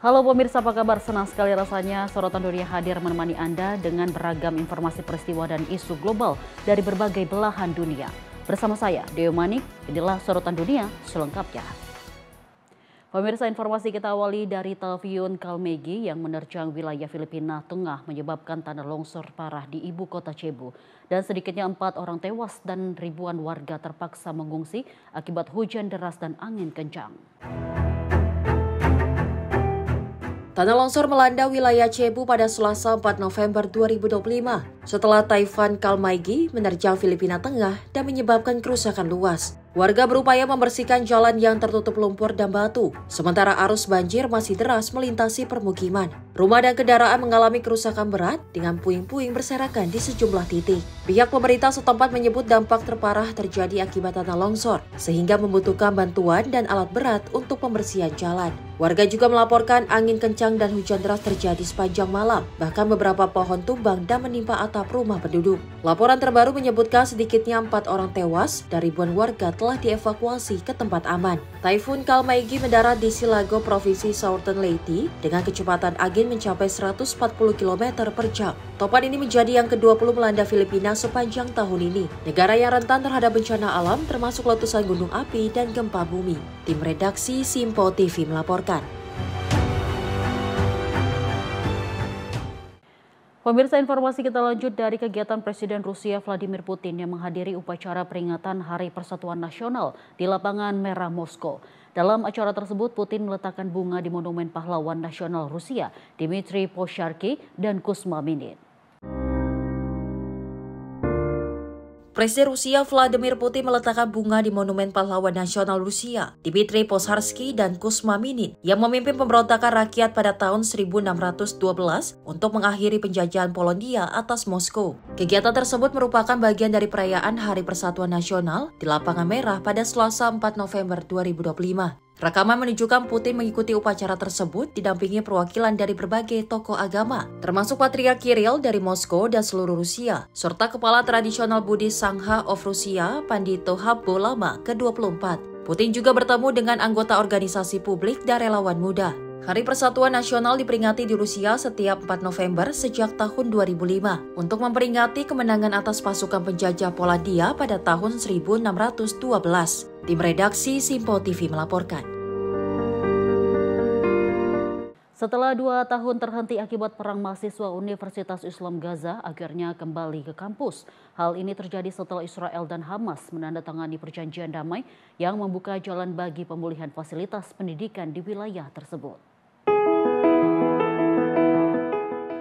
Halo pemirsa, apa kabar? Senang sekali rasanya Sorotan Dunia hadir menemani Anda dengan beragam informasi peristiwa dan isu global dari berbagai belahan dunia. Bersama saya, Deo Manik, inilah Sorotan Dunia selengkapnya. Pemirsa, informasi kita awali dari Taifun Kalmegi yang menerjang wilayah Filipina Tengah menyebabkan tanah longsor parah di ibu kota Cebu. Dan sedikitnya 4 orang tewas dan ribuan warga terpaksa mengungsi akibat hujan deras dan angin kencang. Tanah longsor melanda wilayah Cebu pada Selasa 4 November 2025 setelah Taifun Kalmegi menerjang Filipina Tengah dan menyebabkan kerusakan luas. Warga berupaya membersihkan jalan yang tertutup lumpur dan batu, sementara arus banjir masih deras melintasi permukiman. Rumah dan kendaraan mengalami kerusakan berat dengan puing-puing berserakan di sejumlah titik. Pihak pemerintah setempat menyebut dampak terparah terjadi akibat tanah longsor, sehingga membutuhkan bantuan dan alat berat untuk pembersihan jalan. Warga juga melaporkan angin kencang dan hujan deras terjadi sepanjang malam, bahkan beberapa pohon tumbang dan menimpa atap rumah penduduk. Laporan terbaru menyebutkan sedikitnya 4 orang tewas dan ribuan warga telah dievakuasi ke tempat aman. Taifun Kalmegi mendarat di Silago, Provinsi Southern Leyte dengan kecepatan angin mencapai 140 km per jam. Topan ini menjadi yang ke-20 melanda Filipina sepanjang tahun ini. Negara yang rentan terhadap bencana alam termasuk letusan gunung api dan gempa bumi. Tim redaksi Simpo TV melaporkan. Pemirsa, informasi kita lanjut dari kegiatan Presiden Rusia Vladimir Putin yang menghadiri upacara peringatan Hari Persatuan Nasional di Lapangan Merah Moskow. Dalam acara tersebut, Putin meletakkan bunga di Monumen Pahlawan Nasional Rusia, Dmitry Posyarki dan Kuzma Minin. Presiden Rusia Vladimir Putin meletakkan bunga di Monumen Pahlawan Nasional Rusia, Dmitry Posyarki dan Kuzma Minin yang memimpin pemberontakan rakyat pada tahun 1612 untuk mengakhiri penjajahan Polandia atas Moskow. Kegiatan tersebut merupakan bagian dari perayaan Hari Persatuan Nasional di Lapangan Merah pada Selasa 4 November 2025. Rekaman menunjukkan Putin mengikuti upacara tersebut didampingi perwakilan dari berbagai tokoh agama, termasuk Patriark Kirill dari Moskow dan seluruh Rusia, serta Kepala Tradisional Buddhis Sangha of Russia, Pandito Habbo Lama ke-24. Putin juga bertemu dengan anggota organisasi publik dan relawan muda. Hari Persatuan Nasional diperingati di Rusia setiap 4 November sejak tahun 2005 untuk memperingati kemenangan atas pasukan penjajah Polandia pada tahun 1612. Tim redaksi Simpo TV melaporkan. Setelah 2 tahun terhenti akibat perang, mahasiswa Universitas Islam Gaza akhirnya kembali ke kampus. Hal ini terjadi setelah Israel dan Hamas menandatangani perjanjian damai yang membuka jalan bagi pemulihan fasilitas pendidikan di wilayah tersebut.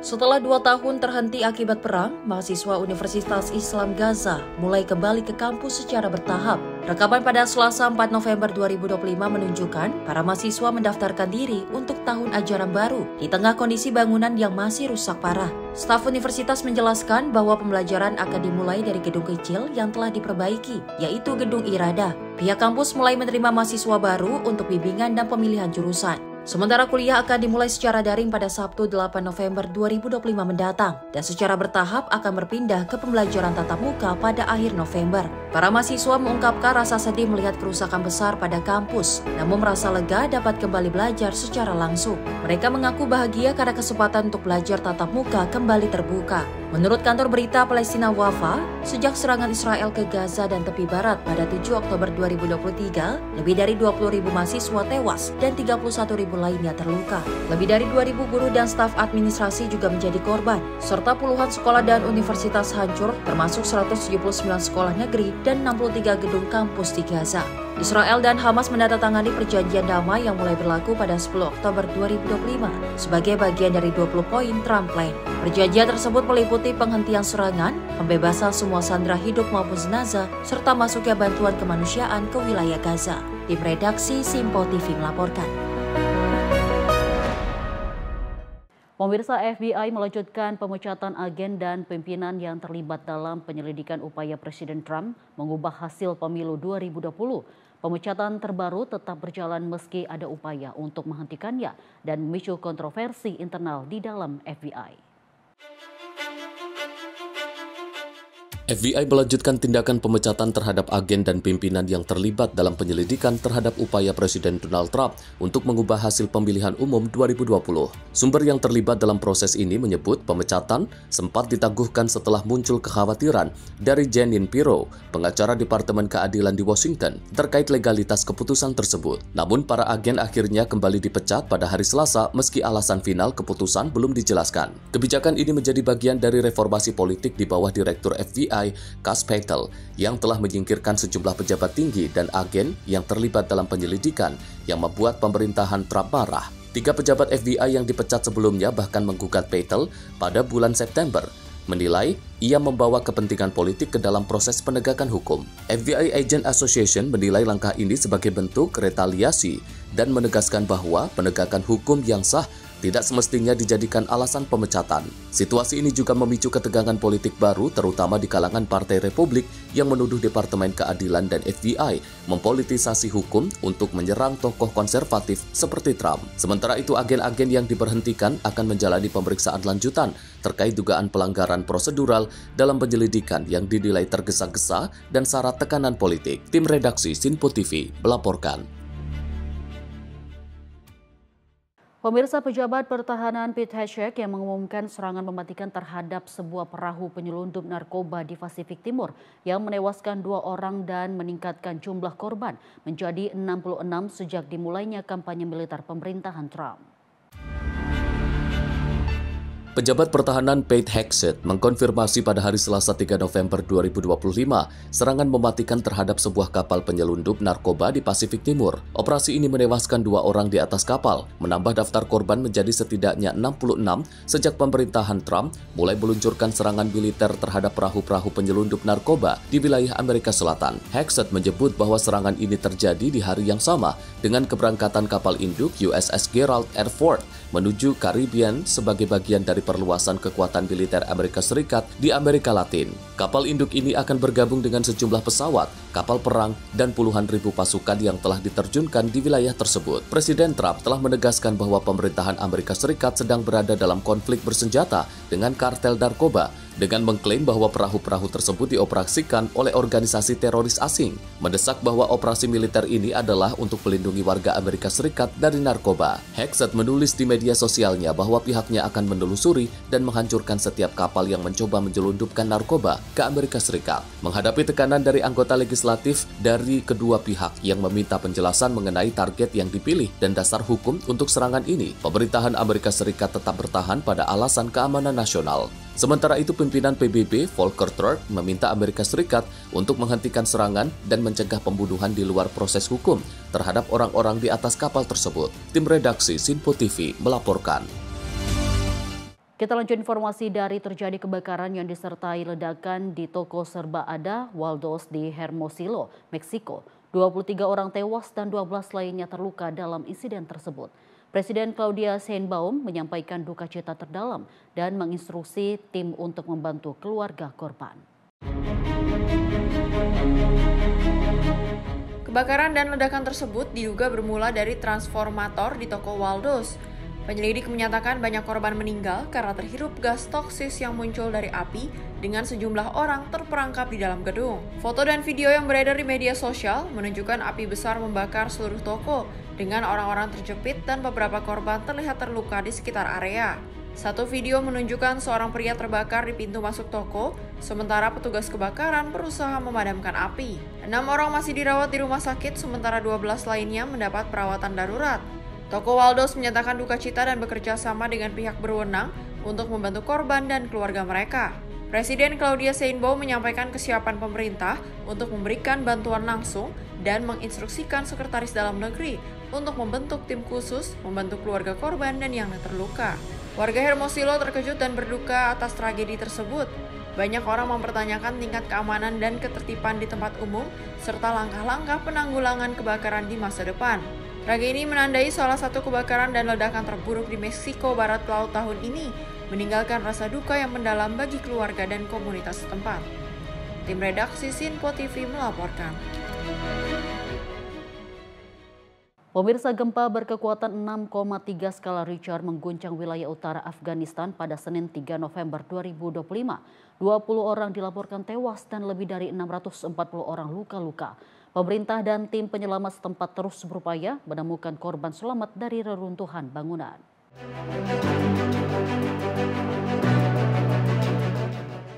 Setelah 2 tahun terhenti akibat perang, mahasiswa Universitas Islam Gaza mulai kembali ke kampus secara bertahap. Rekaman pada Selasa 4 November 2025 menunjukkan para mahasiswa mendaftarkan diri untuk tahun ajaran baru di tengah kondisi bangunan yang masih rusak parah. Staf universitas menjelaskan bahwa pembelajaran akan dimulai dari gedung kecil yang telah diperbaiki, yaitu Gedung Irada. Pihak kampus mulai menerima mahasiswa baru untuk bimbingan dan pemilihan jurusan. Sementara kuliah akan dimulai secara daring pada Sabtu 8 November 2025 mendatang dan secara bertahap akan berpindah ke pembelajaran tatap muka pada akhir November. Para mahasiswa mengungkapkan rasa sedih melihat kerusakan besar pada kampus, namun merasa lega dapat kembali belajar secara langsung. Mereka mengaku bahagia karena kesempatan untuk belajar tatap muka kembali terbuka. Menurut kantor berita Palestina Wafa, sejak serangan Israel ke Gaza dan tepi barat pada 7 Oktober 2023, lebih dari 20.000 mahasiswa tewas dan 31.000 lainnya terluka. Lebih dari 2.000 guru dan staf administrasi juga menjadi korban, serta puluhan sekolah dan universitas hancur, termasuk 179 sekolah negeri dan 63 gedung kampus di Gaza. Israel dan Hamas menandatangani perjanjian damai yang mulai berlaku pada 10 Oktober 2025 sebagai bagian dari 20 poin Trump Plan. Perjanjian tersebut meliputi penghentian serangan, pembebasan semua sandera hidup maupun jenazah, serta masuknya bantuan kemanusiaan ke wilayah Gaza. Tim redaksi Simpo TV melaporkan. Pemirsa, FBI melanjutkan pemecatan agen dan pimpinan yang terlibat dalam penyelidikan upaya Presiden Trump mengubah hasil pemilu 2020. Pemecatan terbaru tetap berjalan meski ada upaya untuk menghentikannya dan memicu kontroversi internal di dalam FBI. FBI melanjutkan tindakan pemecatan terhadap agen dan pimpinan yang terlibat dalam penyelidikan terhadap upaya Presiden Donald Trump untuk mengubah hasil pemilihan umum 2020. Sumber yang terlibat dalam proses ini menyebut pemecatan sempat ditangguhkan setelah muncul kekhawatiran dari Jeanine Pirro, pengacara Departemen Keadilan di Washington, terkait legalitas keputusan tersebut. Namun para agen akhirnya kembali dipecat pada hari Selasa meski alasan final keputusan belum dijelaskan. Kebijakan ini menjadi bagian dari reformasi politik di bawah Direktur FBI Cass Patel yang telah menyingkirkan sejumlah pejabat tinggi dan agen yang terlibat dalam penyelidikan yang membuat pemerintahan Trump marah. 3 pejabat FBI yang dipecat sebelumnya bahkan menggugat Patel pada bulan September, menilai ia membawa kepentingan politik ke dalam proses penegakan hukum. FBI Agent Association menilai langkah ini sebagai bentuk retaliasi dan menegaskan bahwa penegakan hukum yang sah tidak semestinya dijadikan alasan pemecatan. Situasi ini juga memicu ketegangan politik baru terutama di kalangan Partai Republik yang menuduh Departemen Keadilan dan FBI mempolitisasi hukum untuk menyerang tokoh konservatif seperti Trump. Sementara itu agen-agen yang diberhentikan akan menjalani pemeriksaan lanjutan terkait dugaan pelanggaran prosedural dalam penyelidikan yang dinilai tergesa-gesa dan syarat tekanan politik. Tim redaksi Sinpo TV melaporkan. Pemirsa, pejabat pertahanan Pete Hegseth yang mengumumkan serangan mematikan terhadap sebuah perahu penyelundup narkoba di Pasifik Timur yang menewaskan 2 orang dan meningkatkan jumlah korban menjadi 66 sejak dimulainya kampanye militer pemerintahan Trump. Pejabat pertahanan Pete Hegseth mengkonfirmasi pada hari Selasa 3 November 2025 serangan mematikan terhadap sebuah kapal penyelundup narkoba di Pasifik Timur. Operasi ini menewaskan 2 orang di atas kapal, menambah daftar korban menjadi setidaknya 66 sejak pemerintahan Trump mulai meluncurkan serangan militer terhadap perahu-perahu penyelundup narkoba di wilayah Amerika Selatan. Hegseth menyebut bahwa serangan ini terjadi di hari yang sama dengan keberangkatan kapal induk USS Gerald R. Ford menuju Caribbean sebagai bagian dari perluasan kekuatan militer Amerika Serikat di Amerika Latin. Kapal induk ini akan bergabung dengan sejumlah pesawat, kapal perang, dan puluhan ribu pasukan yang telah diterjunkan di wilayah tersebut. Presiden Trump telah menegaskan bahwa pemerintahan Amerika Serikat sedang berada dalam konflik bersenjata dengan kartel narkoba, dengan mengklaim bahwa perahu-perahu tersebut dioperasikan oleh organisasi teroris asing, mendesak bahwa operasi militer ini adalah untuk melindungi warga Amerika Serikat dari narkoba. Hegseth menulis di media sosialnya bahwa pihaknya akan menelusuri dan menghancurkan setiap kapal yang mencoba menyelundupkan narkoba ke Amerika Serikat. Menghadapi tekanan dari anggota legislatif dari kedua pihak yang meminta penjelasan mengenai target yang dipilih dan dasar hukum untuk serangan ini, pemerintahan Amerika Serikat tetap bertahan pada alasan keamanan nasional. Sementara itu, pimpinan PBB Volker Turk meminta Amerika Serikat untuk menghentikan serangan dan mencegah pembunuhan di luar proses hukum terhadap orang-orang di atas kapal tersebut. Tim redaksi Sinpo TV melaporkan. Kita lanjut informasi dari terjadi kebakaran yang disertai ledakan di toko serba ada Waldos di Hermosillo, Meksiko. 23 orang tewas dan 12 lainnya terluka dalam insiden tersebut. Presiden Claudia Sheinbaum menyampaikan duka cita terdalam dan menginstruksi tim untuk membantu keluarga korban. Kebakaran dan ledakan tersebut diduga bermula dari transformator di toko Waldos. Penyelidik menyatakan banyak korban meninggal karena terhirup gas toksis yang muncul dari api dengan sejumlah orang terperangkap di dalam gedung. Foto dan video yang beredar di media sosial menunjukkan api besar membakar seluruh toko dengan orang-orang terjepit dan beberapa korban terlihat terluka di sekitar area. Satu video menunjukkan seorang pria terbakar di pintu masuk toko, sementara petugas kebakaran berusaha memadamkan api. 6 orang masih dirawat di rumah sakit, sementara 12 lainnya mendapat perawatan darurat. Toko Waldos menyatakan duka cita dan bekerja sama dengan pihak berwenang untuk membantu korban dan keluarga mereka. Presiden Claudia Sheinbaum menyampaikan kesiapan pemerintah untuk memberikan bantuan langsung dan menginstruksikan Sekretaris Dalam Negeri untuk membentuk tim khusus membantu keluarga korban dan yang terluka. Warga Hermosillo terkejut dan berduka atas tragedi tersebut. Banyak orang mempertanyakan tingkat keamanan dan ketertiban di tempat umum serta langkah-langkah penanggulangan kebakaran di masa depan. Tragedi ini menandai salah satu kebakaran dan ledakan terburuk di Meksiko Barat Laut tahun ini, meninggalkan rasa duka yang mendalam bagi keluarga dan komunitas setempat. Tim redaksi Sinpo TV melaporkan. Pemirsa, gempa berkekuatan 6,3 skala Richter mengguncang wilayah utara Afghanistan pada Senin 3 November 2025. 20 orang dilaporkan tewas dan lebih dari 640 orang luka-luka. Pemerintah dan tim penyelamat setempat terus berupaya menemukan korban selamat dari reruntuhan bangunan.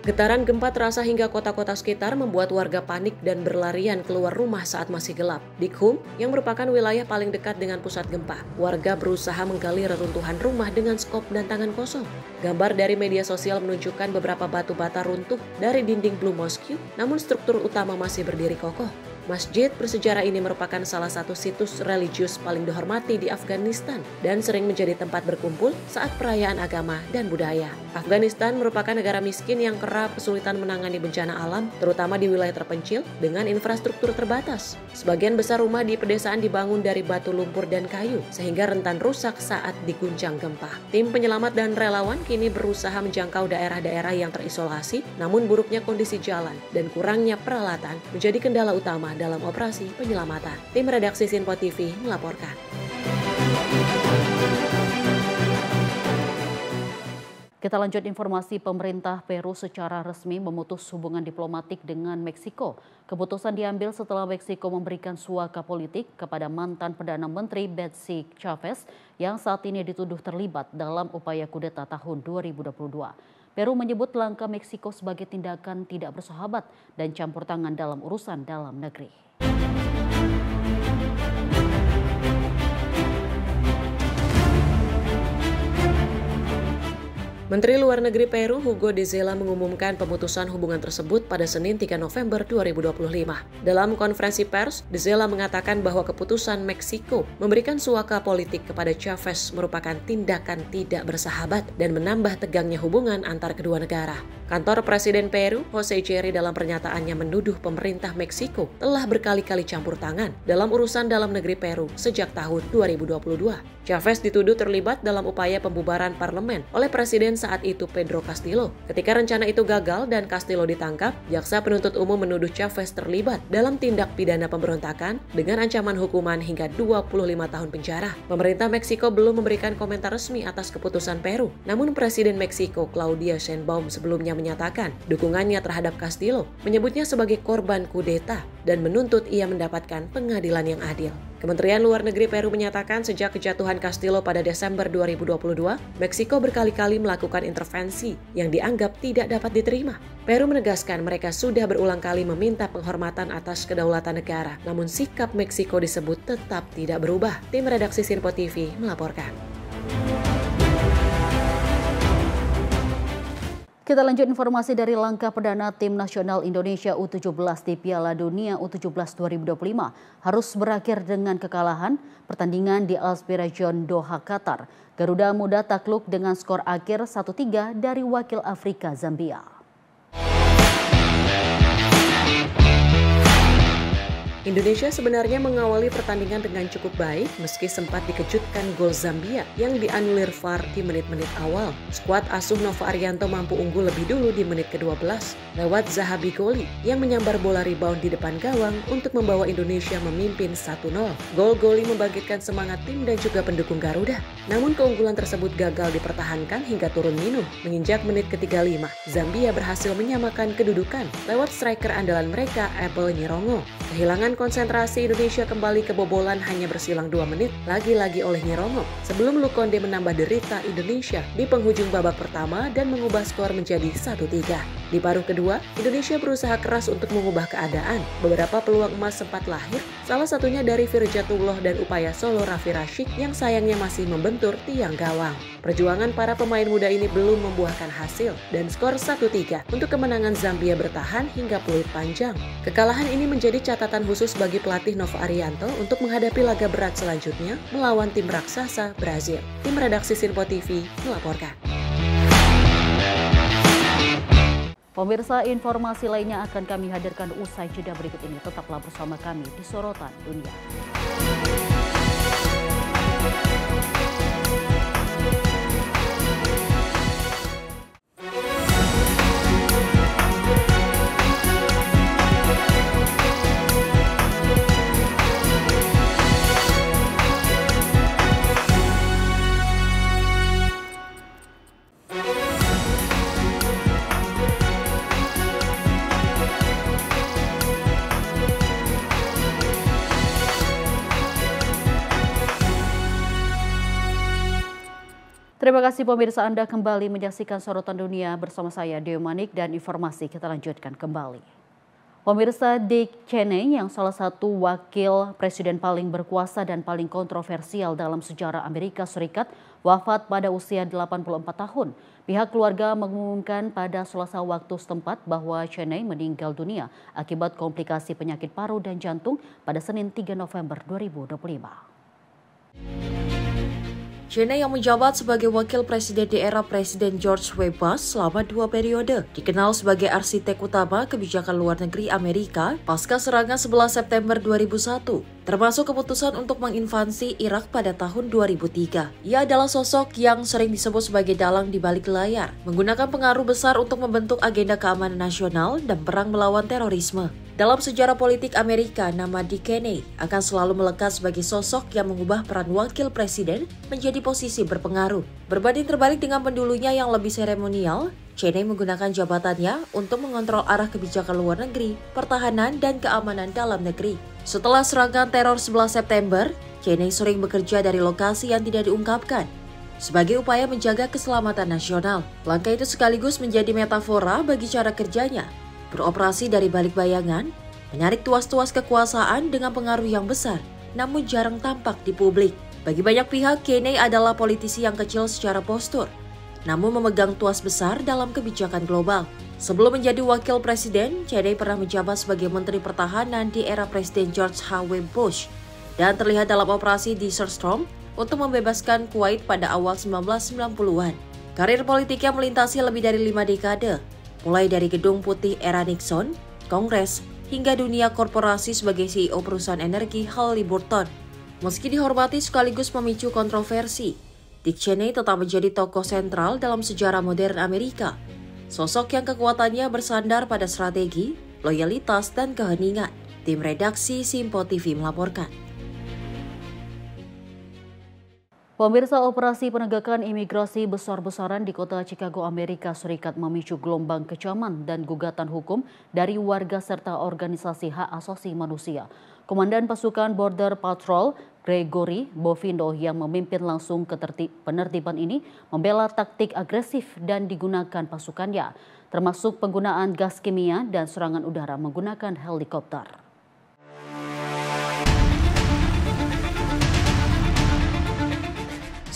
Getaran gempa terasa hingga kota-kota sekitar membuat warga panik dan berlarian keluar rumah saat masih gelap. Di Qum, yang merupakan wilayah paling dekat dengan pusat gempa, warga berusaha menggali reruntuhan rumah dengan skop dan tangan kosong. Gambar dari media sosial menunjukkan beberapa batu bata runtuh dari dinding Blue Mosque, namun struktur utama masih berdiri kokoh. Masjid bersejarah ini merupakan salah satu situs religius paling dihormati di Afghanistan dan sering menjadi tempat berkumpul saat perayaan agama dan budaya. Afghanistan merupakan negara miskin yang kerap kesulitan menangani bencana alam, terutama di wilayah terpencil dengan infrastruktur terbatas. Sebagian besar rumah di pedesaan dibangun dari batu lumpur dan kayu, sehingga rentan rusak saat diguncang gempa. Tim penyelamat dan relawan kini berusaha menjangkau daerah-daerah yang terisolasi, namun buruknya kondisi jalan dan kurangnya peralatan menjadi kendala utama dalam operasi penyelamatan. Tim redaksi Sinpo TV melaporkan. Kita lanjut informasi. Pemerintah Peru secara resmi memutus hubungan diplomatik dengan Meksiko. Keputusan diambil setelah Meksiko memberikan suaka politik kepada mantan Perdana Menteri Betsy Chavez yang saat ini dituduh terlibat dalam upaya kudeta tahun 2022. Peru menyebut langkah Meksiko sebagai tindakan tidak bersahabat dan campur tangan dalam urusan dalam negeri. Menteri Luar Negeri Peru Hugo de Zela mengumumkan pemutusan hubungan tersebut pada Senin 3 November 2025. Dalam konferensi pers, de Zela mengatakan bahwa keputusan Meksiko memberikan suaka politik kepada Chavez merupakan tindakan tidak bersahabat dan menambah tegangnya hubungan antar kedua negara. Kantor Presiden Peru, Jose Cherry, dalam pernyataannya menuduh pemerintah Meksiko telah berkali-kali campur tangan dalam urusan dalam negeri Peru sejak tahun 2022. Chavez dituduh terlibat dalam upaya pembubaran parlemen oleh Presiden saat itu Pedro Castillo. Ketika rencana itu gagal dan Castillo ditangkap, jaksa penuntut umum menuduh Chavez terlibat dalam tindak pidana pemberontakan dengan ancaman hukuman hingga 25 tahun penjara. Pemerintah Meksiko belum memberikan komentar resmi atas keputusan Peru. Namun Presiden Meksiko Claudia Sheinbaum sebelumnya menyatakan dukungannya terhadap Castillo, menyebutnya sebagai korban kudeta dan menuntut ia mendapatkan pengadilan yang adil. Kementerian Luar Negeri Peru menyatakan sejak kejatuhan Castillo pada Desember 2022, Meksiko berkali-kali melakukan intervensi yang dianggap tidak dapat diterima. Peru menegaskan mereka sudah berulang kali meminta penghormatan atas kedaulatan negara, namun sikap Meksiko disebut tetap tidak berubah. Tim redaksi Sinpo TV melaporkan. Kita lanjut informasi dari langkah perdana tim nasional Indonesia U17 di Piala Dunia U17 2025 harus berakhir dengan kekalahan pertandingan di Aspirajon Doha, Qatar. Garuda Muda takluk dengan skor akhir 1-3 dari wakil Afrika Zambia. Indonesia sebenarnya mengawali pertandingan dengan cukup baik meski sempat dikejutkan gol Zambia yang dianulir VAR di menit-menit awal. Skuad asuh Nova Arianto mampu unggul lebih dulu di menit ke-12 lewat Zahabi Goli yang menyambar bola rebound di depan gawang untuk membawa Indonesia memimpin 1-0. Gol Goli membangkitkan semangat tim dan juga pendukung Garuda. Namun keunggulan tersebut gagal dipertahankan hingga turun minum. Menginjak menit ke-35, Zambia berhasil menyamakan kedudukan lewat striker andalan mereka Apple Nyirongo. Kehilangan konsentrasi Indonesia kembali kebobolan hanya bersilang 2 menit lagi-lagi oleh Nyirongo sebelum Lukonde menambah derita Indonesia di penghujung babak pertama dan mengubah skor menjadi 1-3. Di paruh kedua, Indonesia berusaha keras untuk mengubah keadaan. Beberapa peluang emas sempat lahir, salah satunya dari Firjatullah dan upaya solo Raffi Rashid yang sayangnya masih membentur tiang gawang. Perjuangan para pemain muda ini belum membuahkan hasil dan skor 1-3 untuk kemenangan Zambia bertahan hingga peluit panjang. Kekalahan ini menjadi catatan khusus bagi pelatih Nova Arianto untuk menghadapi laga berat selanjutnya melawan tim raksasa Brazil. Tim redaksi Sinpo TV melaporkan. Pemirsa, informasi lainnya akan kami hadirkan usai jeda berikut ini. Tetaplah bersama kami di Sorotan Dunia. Terima kasih pemirsa, Anda kembali menyaksikan Sorotan Dunia bersama saya Deo Manik, dan informasi kita lanjutkan kembali. Pemirsa, Dick Cheney yang salah satu wakil presiden paling berkuasa dan paling kontroversial dalam sejarah Amerika Serikat wafat pada usia 84 tahun. Pihak keluarga mengumumkan pada Selasa waktu setempat bahwa Cheney meninggal dunia akibat komplikasi penyakit paru dan jantung pada Senin 3 November 2025. Cheney yang menjabat sebagai wakil presiden di era Presiden George W. Bush selama 2 periode, dikenal sebagai arsitek utama kebijakan luar negeri Amerika pasca serangan 11 September 2001, termasuk keputusan untuk menginvasi Irak pada tahun 2003. Ia adalah sosok yang sering disebut sebagai dalang di balik layar, menggunakan pengaruh besar untuk membentuk agenda keamanan nasional dan perang melawan terorisme. Dalam sejarah politik Amerika, nama Dick Cheney akan selalu melekat sebagai sosok yang mengubah peran wakil presiden menjadi posisi berpengaruh. Berbanding terbalik dengan pendulunya yang lebih seremonial, Cheney menggunakan jabatannya untuk mengontrol arah kebijakan luar negeri, pertahanan, dan keamanan dalam negeri. Setelah serangan teror 11 September, Cheney sering bekerja dari lokasi yang tidak diungkapkan sebagai upaya menjaga keselamatan nasional. Langkah itu sekaligus menjadi metafora bagi cara kerjanya, beroperasi dari balik bayangan, menarik tuas-tuas kekuasaan dengan pengaruh yang besar, namun jarang tampak di publik. Bagi banyak pihak, Cheney adalah politisi yang kecil secara postur, namun memegang tuas besar dalam kebijakan global. Sebelum menjadi wakil presiden, Cheney pernah menjabat sebagai Menteri Pertahanan di era Presiden George H.W. Bush dan terlihat dalam operasi Desert Storm untuk membebaskan Kuwait pada awal 1990-an. Karir politiknya melintasi lebih dari 5 dekade, mulai dari Gedung Putih era Nixon, Kongres, hingga dunia korporasi sebagai CEO perusahaan energi Halliburton. Meski dihormati sekaligus memicu kontroversi, Dick Cheney tetap menjadi tokoh sentral dalam sejarah modern Amerika. Sosok yang kekuatannya bersandar pada strategi, loyalitas, dan keheningan. Tim redaksi Simpo TV melaporkan. Pemirsa, operasi penegakan imigrasi besar-besaran di kota Chicago, Amerika Serikat memicu gelombang kecaman dan gugatan hukum dari warga serta organisasi hak asasi manusia. Komandan pasukan Border Patrol, Gregory Bovino, yang memimpin langsung penertiban ini membela taktik agresif dan digunakan pasukannya, termasuk penggunaan gas kimia dan serangan udara menggunakan helikopter.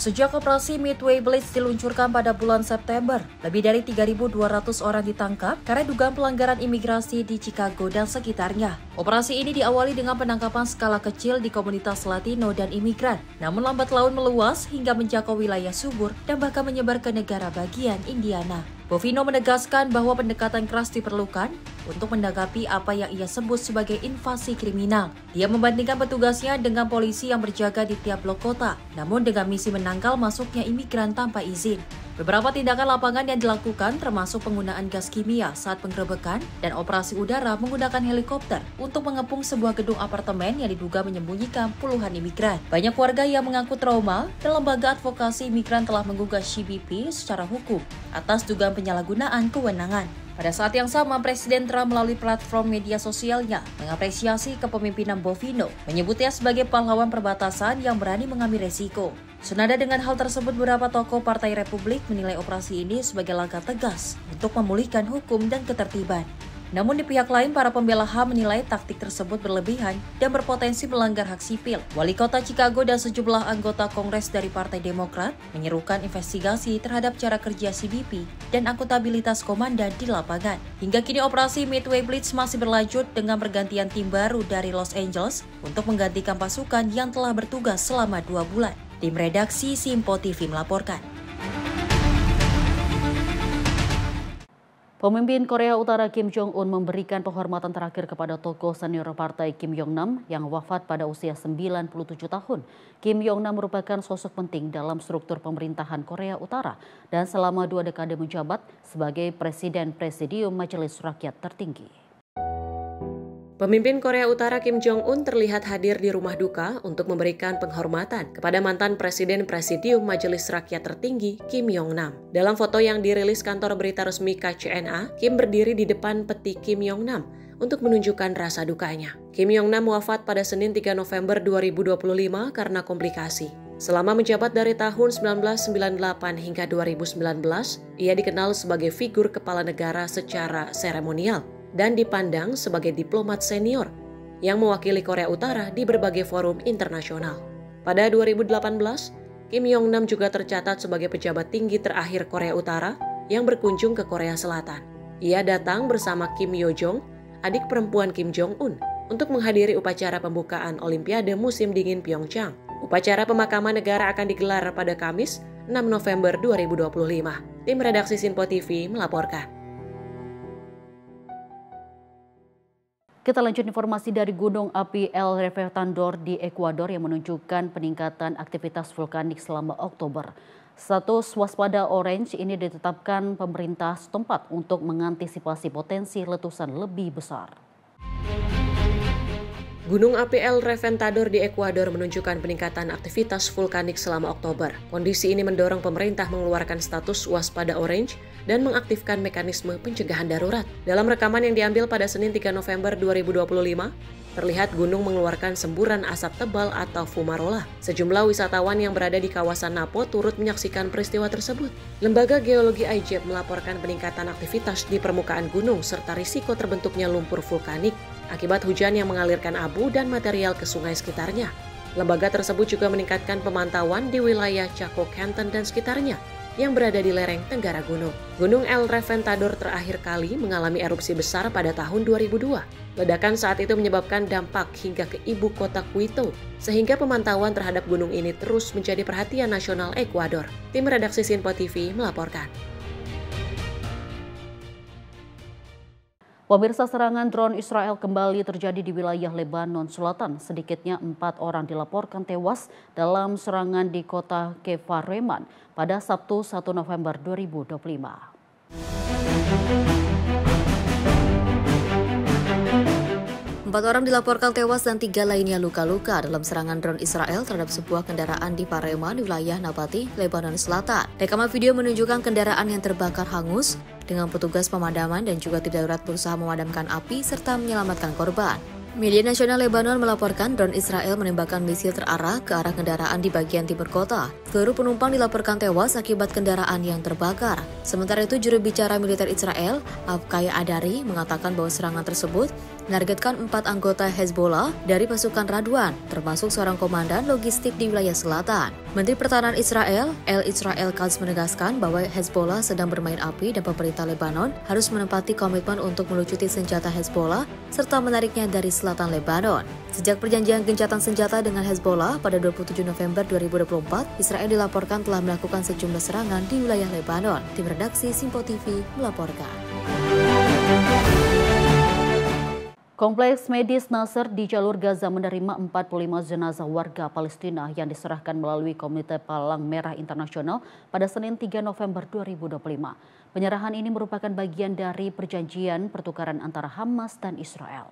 Sejak operasi Midway Blitz diluncurkan pada bulan September, lebih dari 3.200 orang ditangkap karena dugaan pelanggaran imigrasi di Chicago dan sekitarnya. Operasi ini diawali dengan penangkapan skala kecil di komunitas Latino dan imigran, namun lambat laun meluas hingga menjangkau wilayah subur dan bahkan menyebar ke negara bagian Indiana. Bovino menegaskan bahwa pendekatan keras diperlukan untuk menanggapi apa yang ia sebut sebagai invasi kriminal. Dia membandingkan petugasnya dengan polisi yang berjaga di tiap blok kota, namun dengan misi menangkal masuknya imigran tanpa izin. Beberapa tindakan lapangan yang dilakukan termasuk penggunaan gas kimia saat penggerebekan dan operasi udara menggunakan helikopter untuk mengepung sebuah gedung apartemen yang diduga menyembunyikan puluhan imigran. Banyak warga yang mengaku trauma dan lembaga advokasi imigran telah menggugat CBP secara hukum atas dugaan penyalahgunaan kewenangan. Pada saat yang sama, Presiden Trump melalui platform media sosialnya mengapresiasi kepemimpinan Bovino, menyebutnya sebagai pahlawan perbatasan yang berani mengambil resiko. Senada dengan hal tersebut, beberapa tokoh Partai Republik menilai operasi ini sebagai langkah tegas untuk memulihkan hukum dan ketertiban. Namun di pihak lain, para pembela HAM menilai taktik tersebut berlebihan dan berpotensi melanggar hak sipil. Wali kota Chicago dan sejumlah anggota Kongres dari Partai Demokrat menyerukan investigasi terhadap cara kerja CBP dan akuntabilitas komandan di lapangan. Hingga kini operasi Midway Blitz masih berlanjut dengan pergantian tim baru dari Los Angeles untuk menggantikan pasukan yang telah bertugas selama 2 bulan. Tim redaksi Simpo TV melaporkan. Pemimpin Korea Utara Kim Jong-un memberikan penghormatan terakhir kepada tokoh senior partai Kim Yong-nam yang wafat pada usia 97 tahun. Kim Yong-nam merupakan sosok penting dalam struktur pemerintahan Korea Utara dan selama 2 dekade menjabat sebagai Presiden Presidium Majelis Rakyat tertinggi. Pemimpin Korea Utara Kim Jong-un terlihat hadir di rumah duka untuk memberikan penghormatan kepada mantan Presiden Presidium Majelis Rakyat tertinggi Kim Yong-nam. Dalam foto yang dirilis kantor berita resmi KCNA, Kim berdiri di depan peti Kim Yong-nam untuk menunjukkan rasa dukanya. Kim Yong-nam wafat pada Senin 3 November 2025 karena komplikasi. Selama menjabat dari tahun 1998 hingga 2019, ia dikenal sebagai figur kepala negara secara seremonial dan dipandang sebagai diplomat senior yang mewakili Korea Utara di berbagai forum internasional. Pada 2018, Kim Yong-nam juga tercatat sebagai pejabat tinggi terakhir Korea Utara yang berkunjung ke Korea Selatan. Ia datang bersama Kim Yo-jong, adik perempuan Kim Jong-un, untuk menghadiri upacara pembukaan Olimpiade Musim Dingin Pyeongchang. Upacara pemakaman negara akan digelar pada Kamis, 6 November 2025. Tim redaksi Sinpo TV melaporkan. Kita lanjut informasi dari gunung api El Reventador di Ekuador yang menunjukkan peningkatan aktivitas vulkanik selama Oktober. Status waspada orange ini ditetapkan pemerintah setempat untuk mengantisipasi potensi letusan lebih besar. Gunung api El Reventador di Ekuador menunjukkan peningkatan aktivitas vulkanik selama Oktober. Kondisi ini mendorong pemerintah mengeluarkan status waspada orange dan mengaktifkan mekanisme pencegahan darurat. Dalam rekaman yang diambil pada Senin 3 November 2025, terlihat gunung mengeluarkan semburan asap tebal atau fumarola. Sejumlah wisatawan yang berada di kawasan Napo turut menyaksikan peristiwa tersebut. Lembaga Geologi IJEP melaporkan peningkatan aktivitas di permukaan gunung serta risiko terbentuknya lumpur vulkanik akibat hujan yang mengalirkan abu dan material ke sungai sekitarnya. Lembaga tersebut juga meningkatkan pemantauan di wilayah Chaco Canton dan sekitarnya yang berada di lereng tenggara gunung. Gunung El Reventador terakhir kali mengalami erupsi besar pada tahun 2002. Ledakan saat itu menyebabkan dampak hingga ke ibu kota Quito, sehingga pemantauan terhadap gunung ini terus menjadi perhatian nasional Ekuador. Tim redaksi Sinpo TV melaporkan. Pemirsa, serangan drone Israel kembali terjadi di wilayah Lebanon Selatan. Sedikitnya 4 orang dilaporkan tewas dalam serangan di kota Kefar Reman pada Sabtu 1 November 2025. 4 orang dilaporkan tewas dan 3 lainnya luka-luka dalam serangan drone Israel terhadap sebuah kendaraan di Pareman, wilayah Nabati, Lebanon Selatan. Rekaman video menunjukkan kendaraan yang terbakar hangus dengan petugas pemadaman dan juga tim darurat berusaha memadamkan api serta menyelamatkan korban. Media nasional Lebanon melaporkan drone Israel menembakkan misil terarah ke arah kendaraan di bagian timur kota. Seluruh penumpang dilaporkan tewas akibat kendaraan yang terbakar. Sementara itu, juru bicara militer Israel, Avkay Adari, mengatakan bahwa serangan tersebut menargetkan 4 anggota Hezbollah dari pasukan Radwan, termasuk seorang komandan logistik di wilayah selatan. Menteri Pertahanan Israel, Israel Katz, menegaskan bahwa Hezbollah sedang bermain api dan pemerintah Lebanon harus menempati komitmen untuk melucuti senjata Hezbollah serta menariknya dari selatan Lebanon. Sejak perjanjian gencatan senjata dengan Hezbollah pada 27 November 2024, Israel dilaporkan telah melakukan sejumlah serangan di wilayah Lebanon. Tim redaksi Sinpo TV melaporkan. Kompleks medis Nasr di jalur Gaza menerima 45 jenazah warga Palestina yang diserahkan melalui Komite Palang Merah Internasional pada Senin 3 November 2025. Penyerahan ini merupakan bagian dari perjanjian pertukaran antara Hamas dan Israel.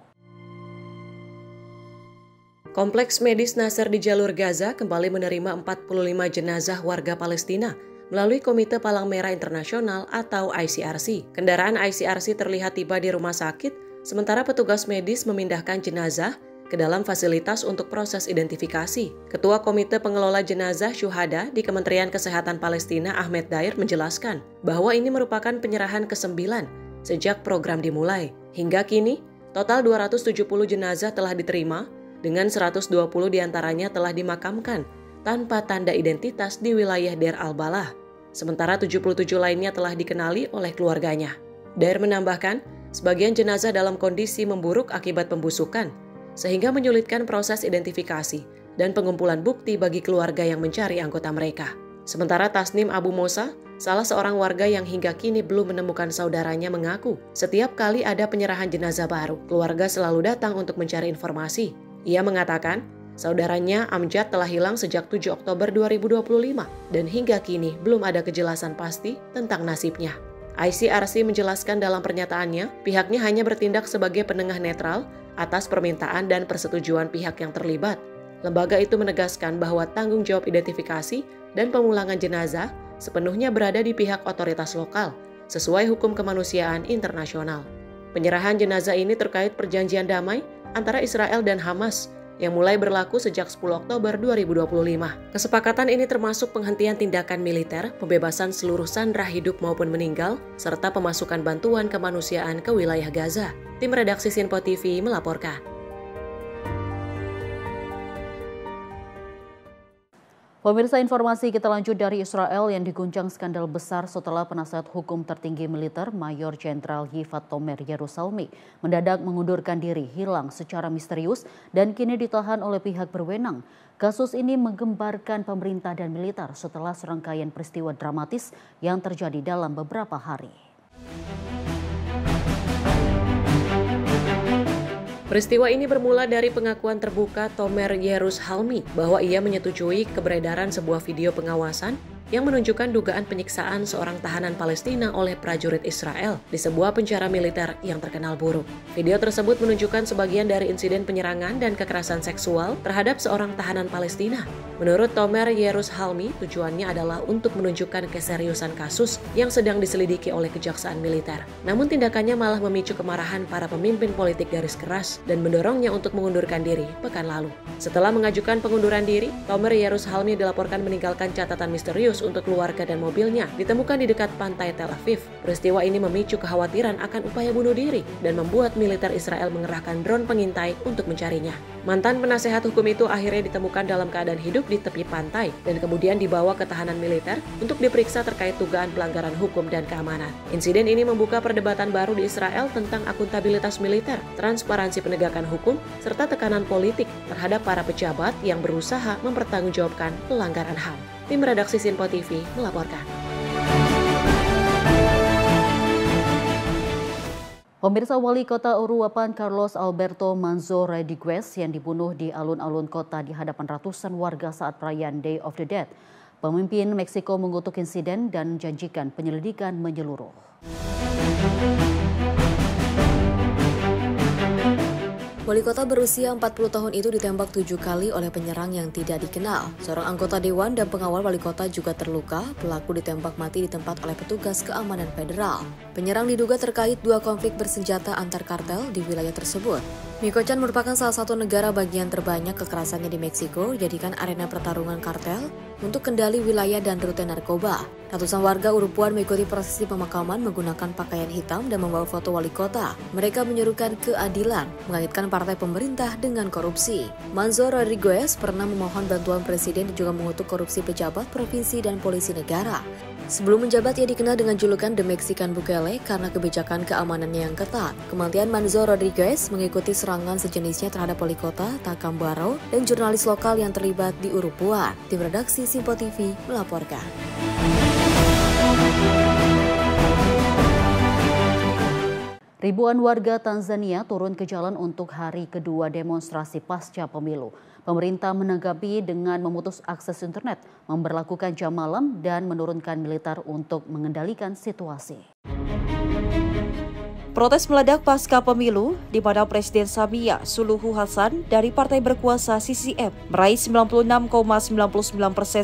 Kompleks medis Nasr di jalur Gaza kembali menerima 45 jenazah warga Palestina melalui Komite Palang Merah Internasional atau ICRC. Kendaraan ICRC terlihat tiba di rumah sakit, sementara petugas medis memindahkan jenazah ke dalam fasilitas untuk proses identifikasi. Ketua Komite Pengelola Jenazah Syuhada di Kementerian Kesehatan Palestina, Ahmed Dair, menjelaskan bahwa ini merupakan penyerahan ke-9 sejak program dimulai. Hingga kini, total 270 jenazah telah diterima, dengan 120 diantaranya telah dimakamkan tanpa tanda identitas di wilayah Deir al-Balah. Sementara 77 lainnya telah dikenali oleh keluarganya. Dair menambahkan, sebagian jenazah dalam kondisi memburuk akibat pembusukan, sehingga menyulitkan proses identifikasi dan pengumpulan bukti bagi keluarga yang mencari anggota mereka. Sementara Tasnim Abu Musa, salah seorang warga yang hingga kini belum menemukan saudaranya, mengaku setiap kali ada penyerahan jenazah baru, keluarga selalu datang untuk mencari informasi. Ia mengatakan, saudaranya Amjad telah hilang sejak 7 Oktober 2025 dan hingga kini belum ada kejelasan pasti tentang nasibnya. ICRC menjelaskan dalam pernyataannya, pihaknya hanya bertindak sebagai penengah netral atas permintaan dan persetujuan pihak yang terlibat. Lembaga itu menegaskan bahwa tanggung jawab identifikasi dan pemulangan jenazah sepenuhnya berada di pihak otoritas lokal, sesuai hukum kemanusiaan internasional. Penyerahan jenazah ini terkait perjanjian damai antara Israel dan Hamas yang mulai berlaku sejak 10 Oktober 2025. Kesepakatan ini termasuk penghentian tindakan militer, pembebasan seluruh sandera hidup maupun meninggal, serta pemasukan bantuan kemanusiaan ke wilayah Gaza. Tim redaksi Sinpo TV melaporkan. Pemirsa, informasi kita lanjut dari Israel yang diguncang skandal besar setelah penasihat hukum tertinggi militer Mayor Jenderal Yifat Tomer Yerusalmi mendadak mengundurkan diri, hilang secara misterius dan kini ditahan oleh pihak berwenang. Kasus ini menggembarkan pemerintah dan militer setelah serangkaian peristiwa dramatis yang terjadi dalam beberapa hari. Peristiwa ini bermula dari pengakuan terbuka Tomer Yerusalmi bahwa ia menyetujui keberedaran sebuah video pengawasan yang menunjukkan dugaan penyiksaan seorang tahanan Palestina oleh prajurit Israel di sebuah penjara militer yang terkenal buruk. Video tersebut menunjukkan sebagian dari insiden penyerangan dan kekerasan seksual terhadap seorang tahanan Palestina. Menurut Tomer Yerusalmi, tujuannya adalah untuk menunjukkan keseriusan kasus yang sedang diselidiki oleh kejaksaan militer. Namun tindakannya malah memicu kemarahan para pemimpin politik garis keras dan mendorongnya untuk mengundurkan diri pekan lalu. Setelah mengajukan pengunduran diri, Tomer Yerusalmi dilaporkan meninggalkan catatan misterius untuk keluarga dan mobilnya ditemukan di dekat pantai Tel Aviv. Peristiwa ini memicu kekhawatiran akan upaya bunuh diri dan membuat militer Israel mengerahkan drone pengintai untuk mencarinya. Mantan penasehat hukum itu akhirnya ditemukan dalam keadaan hidup di tepi pantai dan kemudian dibawa ke tahanan militer untuk diperiksa terkait dugaan pelanggaran hukum dan keamanan. Insiden ini membuka perdebatan baru di Israel tentang akuntabilitas militer, transparansi penegakan hukum, serta tekanan politik terhadap para pejabat yang berusaha mempertanggungjawabkan pelanggaran HAM. Tim redaksi Sinpo TV melaporkan. Pemirsa, Wali Kota Uruapan Carlos Alberto Manzo Rodriguez yang dibunuh di alun-alun kota di hadapan ratusan warga saat perayaan Day of the Dead. Pemimpin Meksiko mengutuk insiden dan menjanjikan penyelidikan menyeluruh. Wali kota berusia 40 tahun itu ditembak 7 kali oleh penyerang yang tidak dikenal. Seorang anggota dewan dan pengawal wali kota juga terluka. Pelaku ditembak mati di tempat oleh petugas keamanan federal. Penyerang diduga terkait 2 konflik bersenjata antar kartel di wilayah tersebut. Michoacán merupakan salah satu negara bagian terbanyak kekerasannya di Meksiko, dijadikan arena pertarungan kartel untuk kendali wilayah dan rute narkoba. Ratusan warga Urupuan mengikuti prosesi pemakaman menggunakan pakaian hitam dan membawa foto wali kota. Mereka menyerukan keadilan, mengaitkan partai pemerintah dengan korupsi. Manzo Rodriguez pernah memohon bantuan presiden dan juga mengutuk korupsi pejabat provinsi dan polisi negara. Sebelum menjabat, ia dikenal dengan julukan The Mexican Bukele karena kebijakan keamanannya yang ketat. Kematian Manzo Rodriguez mengikuti serangan sejenisnya terhadap wali kota, Tacambaro, dan jurnalis lokal yang terlibat di Urupuan. Tim redaksi Sinpo TV melaporkan. Ribuan warga Tanzania turun ke jalan untuk hari kedua demonstrasi pasca pemilu. Pemerintah menanggapi dengan memutus akses internet, memberlakukan jam malam, dan menurunkan militer untuk mengendalikan situasi. Protes meledak pasca pemilu, di mana Presiden Samia Suluhu Hasan dari partai berkuasa CCM meraih 96,99%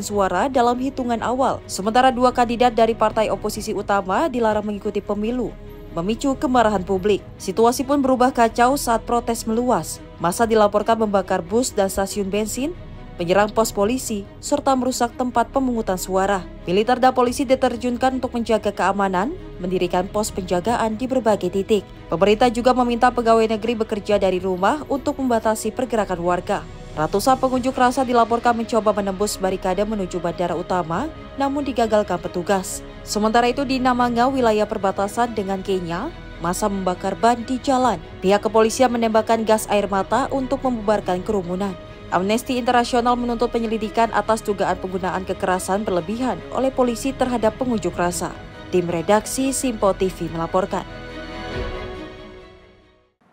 suara dalam hitungan awal. Sementara 2 kandidat dari partai oposisi utama dilarang mengikuti pemilu, memicu kemarahan publik. Situasi pun berubah kacau saat protes meluas. Massa dilaporkan membakar bus dan stasiun bensin, menyerang pos polisi, serta merusak tempat pemungutan suara. Militer dan polisi diterjunkan untuk menjaga keamanan, mendirikan pos penjagaan di berbagai titik. Pemerintah juga meminta pegawai negeri bekerja dari rumah untuk membatasi pergerakan warga. Ratusan pengunjuk rasa dilaporkan mencoba menembus barikade menuju bandara utama, namun digagalkan petugas. Sementara itu di Namanga, wilayah perbatasan dengan Kenya, massa membakar ban di jalan. Pihak kepolisian menembakkan gas air mata untuk membubarkan kerumunan. Amnesty International menuntut penyelidikan atas dugaan penggunaan kekerasan berlebihan oleh polisi terhadap pengunjuk rasa. Tim redaksi Sinpo TV melaporkan.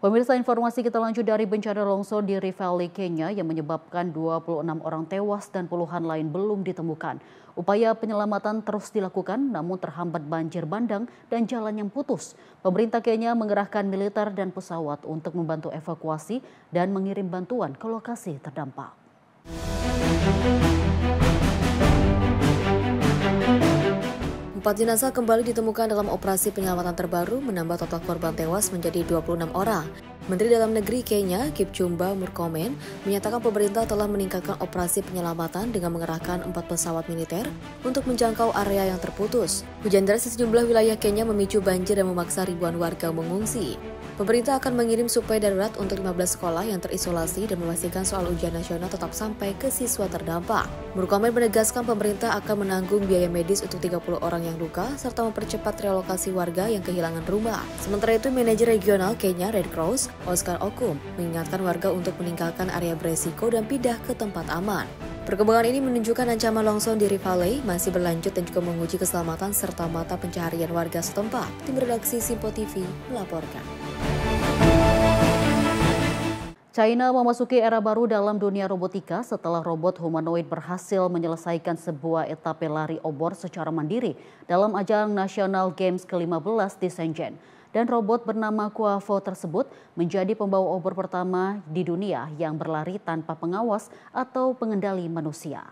Pemirsa, informasi kita lanjut dari bencana longsor di Rift Valley, Kenya yang menyebabkan 26 orang tewas dan puluhan lain belum ditemukan. Upaya penyelamatan terus dilakukan namun terhambat banjir bandang dan jalan yang putus. Pemerintah Kenya mengerahkan militer dan pesawat untuk membantu evakuasi dan mengirim bantuan ke lokasi terdampak. 4 jenazah kembali ditemukan dalam operasi penyelamatan terbaru, menambah total korban tewas menjadi 26 orang. Menteri Dalam Negeri Kenya, Kipchumba Murkomen, menyatakan pemerintah telah meningkatkan operasi penyelamatan dengan mengerahkan 4 pesawat militer untuk menjangkau area yang terputus. Hujan deras di sejumlah wilayah Kenya memicu banjir dan memaksa ribuan warga mengungsi. Pemerintah akan mengirim suplai darurat untuk 15 sekolah yang terisolasi dan memastikan soal ujian nasional tetap sampai ke siswa terdampak. Murkomen menegaskan pemerintah akan menanggung biaya medis untuk 30 orang yang luka serta mempercepat relokasi warga yang kehilangan rumah. Sementara itu, manajer regional Kenya Red Cross, Oscar Okum, mengingatkan warga untuk meninggalkan area beresiko dan pindah ke tempat aman. Perkembangan ini menunjukkan ancaman longsor di Rift Valley masih berlanjut dan juga menguji keselamatan serta mata pencaharian warga setempat. Tim redaksi Simpo TV melaporkan. China memasuki era baru dalam dunia robotika setelah robot humanoid berhasil menyelesaikan sebuah etape lari obor secara mandiri dalam ajang National Games ke-15 di Shenzhen. Dan robot bernama Kuavo tersebut menjadi pembawa obor pertama di dunia yang berlari tanpa pengawas atau pengendali manusia.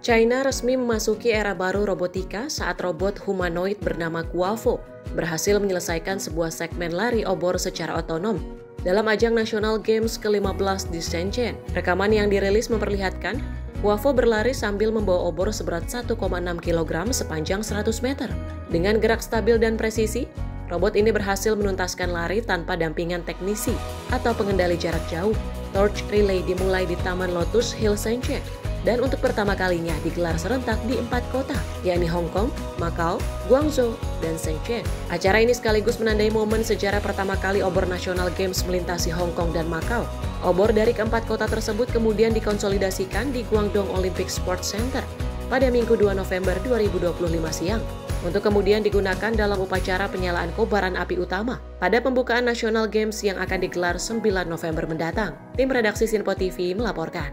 China resmi memasuki era baru robotika saat robot humanoid bernama Kuavo berhasil menyelesaikan sebuah segmen lari obor secara otonom dalam ajang National Games ke-15 di Shenzhen. Rekaman yang dirilis memperlihatkan Kuavo berlari sambil membawa obor seberat 1,6 kg sepanjang 100 meter. Dengan gerak stabil dan presisi, robot ini berhasil menuntaskan lari tanpa dampingan teknisi atau pengendali jarak jauh. Torch Relay dimulai di Taman Lotus Hill Shenzhen dan untuk pertama kalinya digelar serentak di 4 kota, yakni Hong Kong, Macau, Guangzhou, dan Shenzhen. Acara ini sekaligus menandai momen sejarah pertama kali obor National Games melintasi Hong Kong dan Macau. Obor dari keempat kota tersebut kemudian dikonsolidasikan di Guangdong Olympic Sports Center pada Minggu 2 November 2025 siang, untuk kemudian digunakan dalam upacara penyalaan kobaran api utama pada pembukaan National Games yang akan digelar 9 November mendatang. Tim redaksi Simpo TV melaporkan.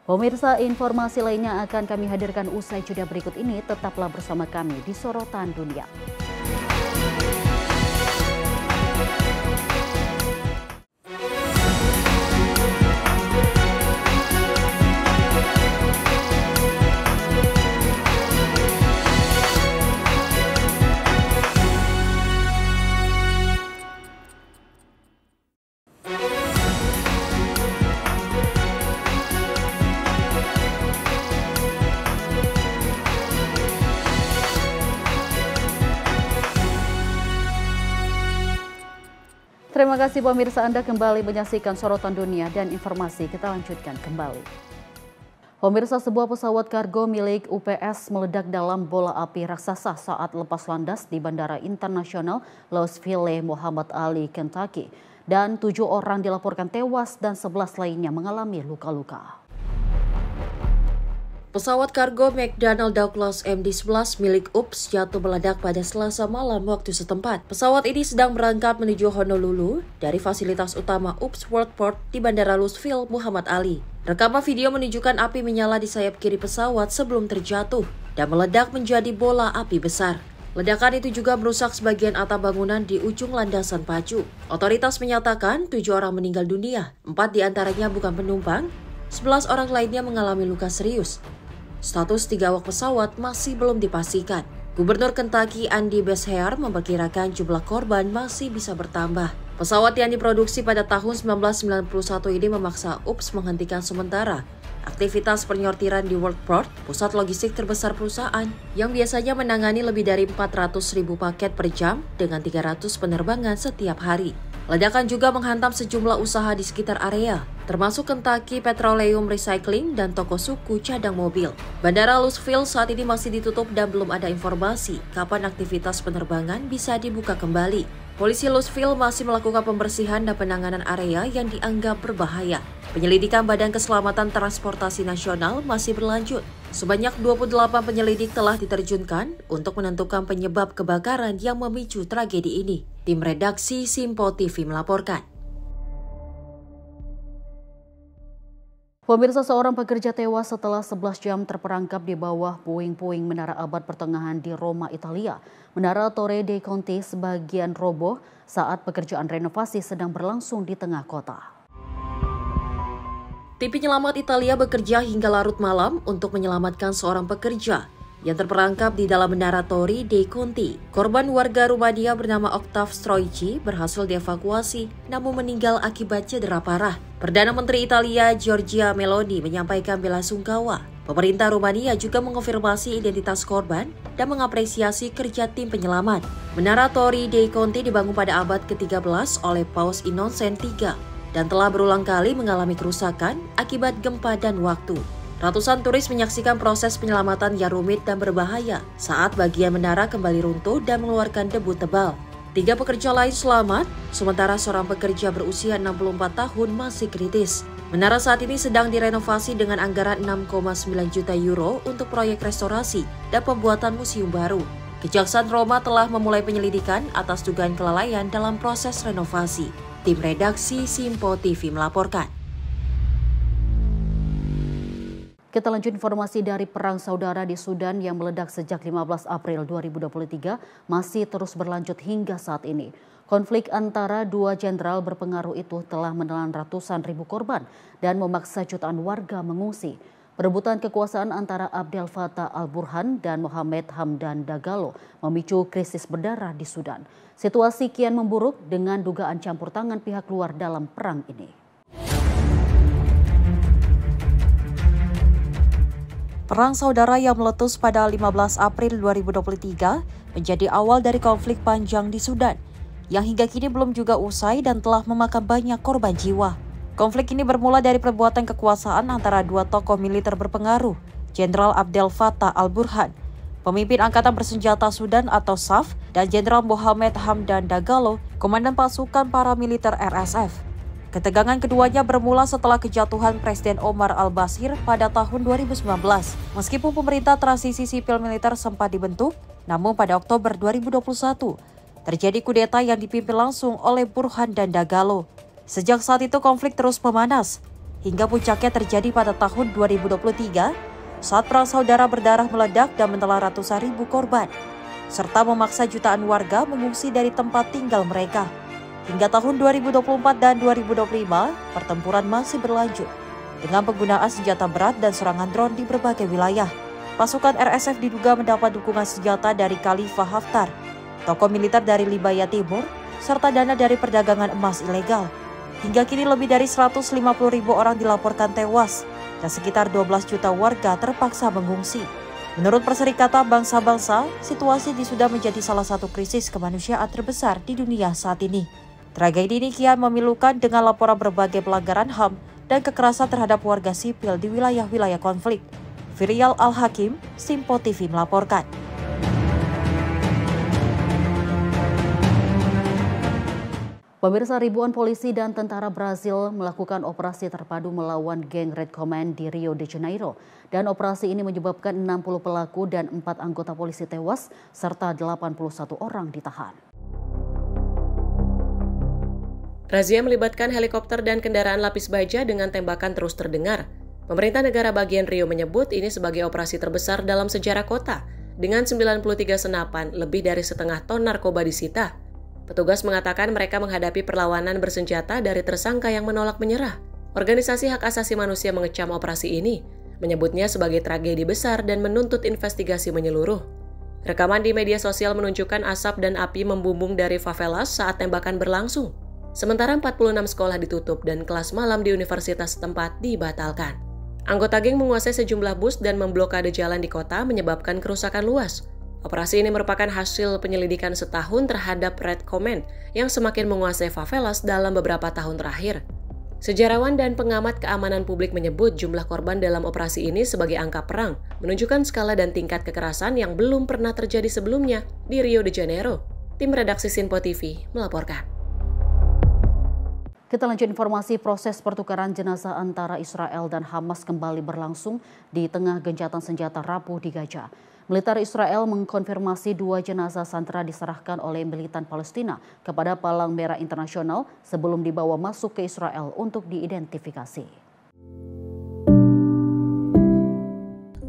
Pemirsa, informasi lainnya akan kami hadirkan usai jeda berikut ini. Tetaplah bersama kami di Sorotan Dunia. Terima kasih pemirsa, Anda kembali menyaksikan Sorotan Dunia dan informasi kita lanjutkan kembali. Pemirsa, sebuah pesawat kargo milik UPS meledak dalam bola api raksasa saat lepas landas di Bandara Internasional Louisville, Muhammad Ali, Kentucky. Dan 7 orang dilaporkan tewas dan 11 lainnya mengalami luka-luka. Pesawat kargo McDonnell Douglas MD-11 milik UPS jatuh meledak pada Selasa malam waktu setempat. Pesawat ini sedang berangkat menuju Honolulu dari fasilitas utama UPS Worldport di Bandara Louisville, Muhammad Ali. Rekaman video menunjukkan api menyala di sayap kiri pesawat sebelum terjatuh dan meledak menjadi bola api besar. Ledakan itu juga merusak sebagian atap bangunan di ujung landasan pacu. Otoritas menyatakan 7 orang meninggal dunia, 4 diantaranya bukan penumpang, 11 orang lainnya mengalami luka serius. Status 3 awak pesawat masih belum dipastikan. Gubernur Kentucky Andy Beshear memperkirakan jumlah korban masih bisa bertambah. Pesawat yang diproduksi pada tahun 1991 ini memaksa UPS menghentikan sementara aktivitas penyortiran di Worldport, pusat logistik terbesar perusahaan, yang biasanya menangani lebih dari 400.000 paket per jam dengan 300 penerbangan setiap hari. Ledakan juga menghantam sejumlah usaha di sekitar area, termasuk Kentucky Petroleum Recycling dan toko suku cadang mobil. Bandara Louisville saat ini masih ditutup dan belum ada informasi kapan aktivitas penerbangan bisa dibuka kembali. Polisi Louisville masih melakukan pembersihan dan penanganan area yang dianggap berbahaya. Penyelidikan Badan Keselamatan Transportasi Nasional masih berlanjut. Sebanyak 28 penyelidik telah diterjunkan untuk menentukan penyebab kebakaran yang memicu tragedi ini. Tim redaksi Simpo TV melaporkan. Pemirsa, seorang pekerja tewas setelah 11 jam terperangkap di bawah puing-puing menara abad pertengahan di Roma, Italia. Menara Torre dei Conti sebagian roboh saat pekerjaan renovasi sedang berlangsung di tengah kota. Tim penyelamat Italia bekerja hingga larut malam untuk menyelamatkan seorang pekerja yang terperangkap di dalam menara Torri dei Conti. Korban warga Rumania bernama Octav Stroici berhasil dievakuasi namun meninggal akibat cedera parah. Perdana Menteri Italia Giorgia Meloni menyampaikan bela sungkawa. Pemerintah Rumania juga mengonfirmasi identitas korban dan mengapresiasi kerja tim penyelamat. Menara Torri dei Conti dibangun pada abad ke-13 oleh Paus Innocent III dan telah berulang kali mengalami kerusakan akibat gempa dan waktu. Ratusan turis menyaksikan proses penyelamatan yang rumit dan berbahaya saat bagian menara kembali runtuh dan mengeluarkan debu tebal. 3 pekerja lain selamat, sementara seorang pekerja berusia 64 tahun masih kritis. Menara saat ini sedang direnovasi dengan anggaran 6,9 juta euro untuk proyek restorasi dan pembuatan museum baru. Kejaksaan Roma telah memulai penyelidikan atas dugaan kelalaian dalam proses renovasi. Tim redaksi Simpo TV melaporkan. Kita lanjut informasi dari perang saudara di Sudan yang meledak sejak 15 April 2023 masih terus berlanjut hingga saat ini. Konflik antara dua jenderal berpengaruh itu telah menelan ratusan ribu korban dan memaksa jutaan warga mengungsi. Perebutan kekuasaan antara Abdel Fattah al-Burhan dan Mohamed Hamdan Dagalo memicu krisis berdarah di Sudan. Situasi kian memburuk dengan dugaan campur tangan pihak luar dalam perang ini. Perang saudara yang meletus pada 15 April 2023 menjadi awal dari konflik panjang di Sudan, yang hingga kini belum juga usai dan telah memakan banyak korban jiwa. Konflik ini bermula dari perbuatan kekuasaan antara dua tokoh militer berpengaruh, Jenderal Abdel Fattah al-Burhan, pemimpin Angkatan Bersenjata Sudan atau SAF, dan Jenderal Mohamed Hamdan Dagalo, komandan pasukan paramiliter RSF. Ketegangan keduanya bermula setelah kejatuhan Presiden Omar al-Bashir pada tahun 2019. Meskipun pemerintah transisi sipil militer sempat dibentuk, namun pada Oktober 2021 terjadi kudeta yang dipimpin langsung oleh Burhan dan Dagalo. Sejak saat itu konflik terus memanas, hingga puncaknya terjadi pada tahun 2023 saat perang saudara berdarah meledak dan menelan ratusan ribu korban, serta memaksa jutaan warga mengungsi dari tempat tinggal mereka. Hingga tahun 2024 dan 2025, pertempuran masih berlanjut dengan penggunaan senjata berat dan serangan drone di berbagai wilayah. Pasukan RSF diduga mendapat dukungan senjata dari Khalifah Haftar, tokoh militer dari Libya Timur, serta dana dari perdagangan emas ilegal. Hingga kini lebih dari 150.000 orang dilaporkan tewas dan sekitar 12 juta warga terpaksa mengungsi. Menurut Perserikatan Bangsa-Bangsa, situasi di Sudan menjadi salah satu krisis kemanusiaan terbesar di dunia saat ini. Tragedi ini kian memilukan dengan laporan berbagai pelanggaran HAM dan kekerasan terhadap warga sipil di wilayah-wilayah konflik. Virial Al-Hakim, Simpo TV melaporkan. Pemirsa, ribuan polisi dan tentara Brazil melakukan operasi terpadu melawan geng Red Command di Rio de Janeiro. Dan operasi ini menyebabkan 60 pelaku dan 4 anggota polisi tewas serta 81 orang ditahan. Razia melibatkan helikopter dan kendaraan lapis baja dengan tembakan terus terdengar. Pemerintah negara bagian Rio menyebut ini sebagai operasi terbesar dalam sejarah kota, dengan 93 senapan, lebih dari setengah ton narkoba disita. Petugas mengatakan mereka menghadapi perlawanan bersenjata dari tersangka yang menolak menyerah. Organisasi hak asasi manusia mengecam operasi ini, menyebutnya sebagai tragedi besar dan menuntut investigasi menyeluruh. Rekaman di media sosial menunjukkan asap dan api membumbung dari favelas saat tembakan berlangsung. Sementara 46 sekolah ditutup dan kelas malam di universitas setempat dibatalkan. Anggota geng menguasai sejumlah bus dan memblokade jalan di kota menyebabkan kerusakan luas. Operasi ini merupakan hasil penyelidikan setahun terhadap Red Command yang semakin menguasai favelas dalam beberapa tahun terakhir. Sejarawan dan pengamat keamanan publik menyebut jumlah korban dalam operasi ini sebagai angka perang, menunjukkan skala dan tingkat kekerasan yang belum pernah terjadi sebelumnya di Rio de Janeiro. Tim redaksi Simpo TV melaporkan. Kita lanjut informasi. Proses pertukaran jenazah antara Israel dan Hamas kembali berlangsung di tengah gencatan senjata rapuh di Gaza. Militer Israel mengkonfirmasi 2 jenazah sandera diserahkan oleh militan Palestina kepada Palang Merah Internasional sebelum dibawa masuk ke Israel untuk diidentifikasi.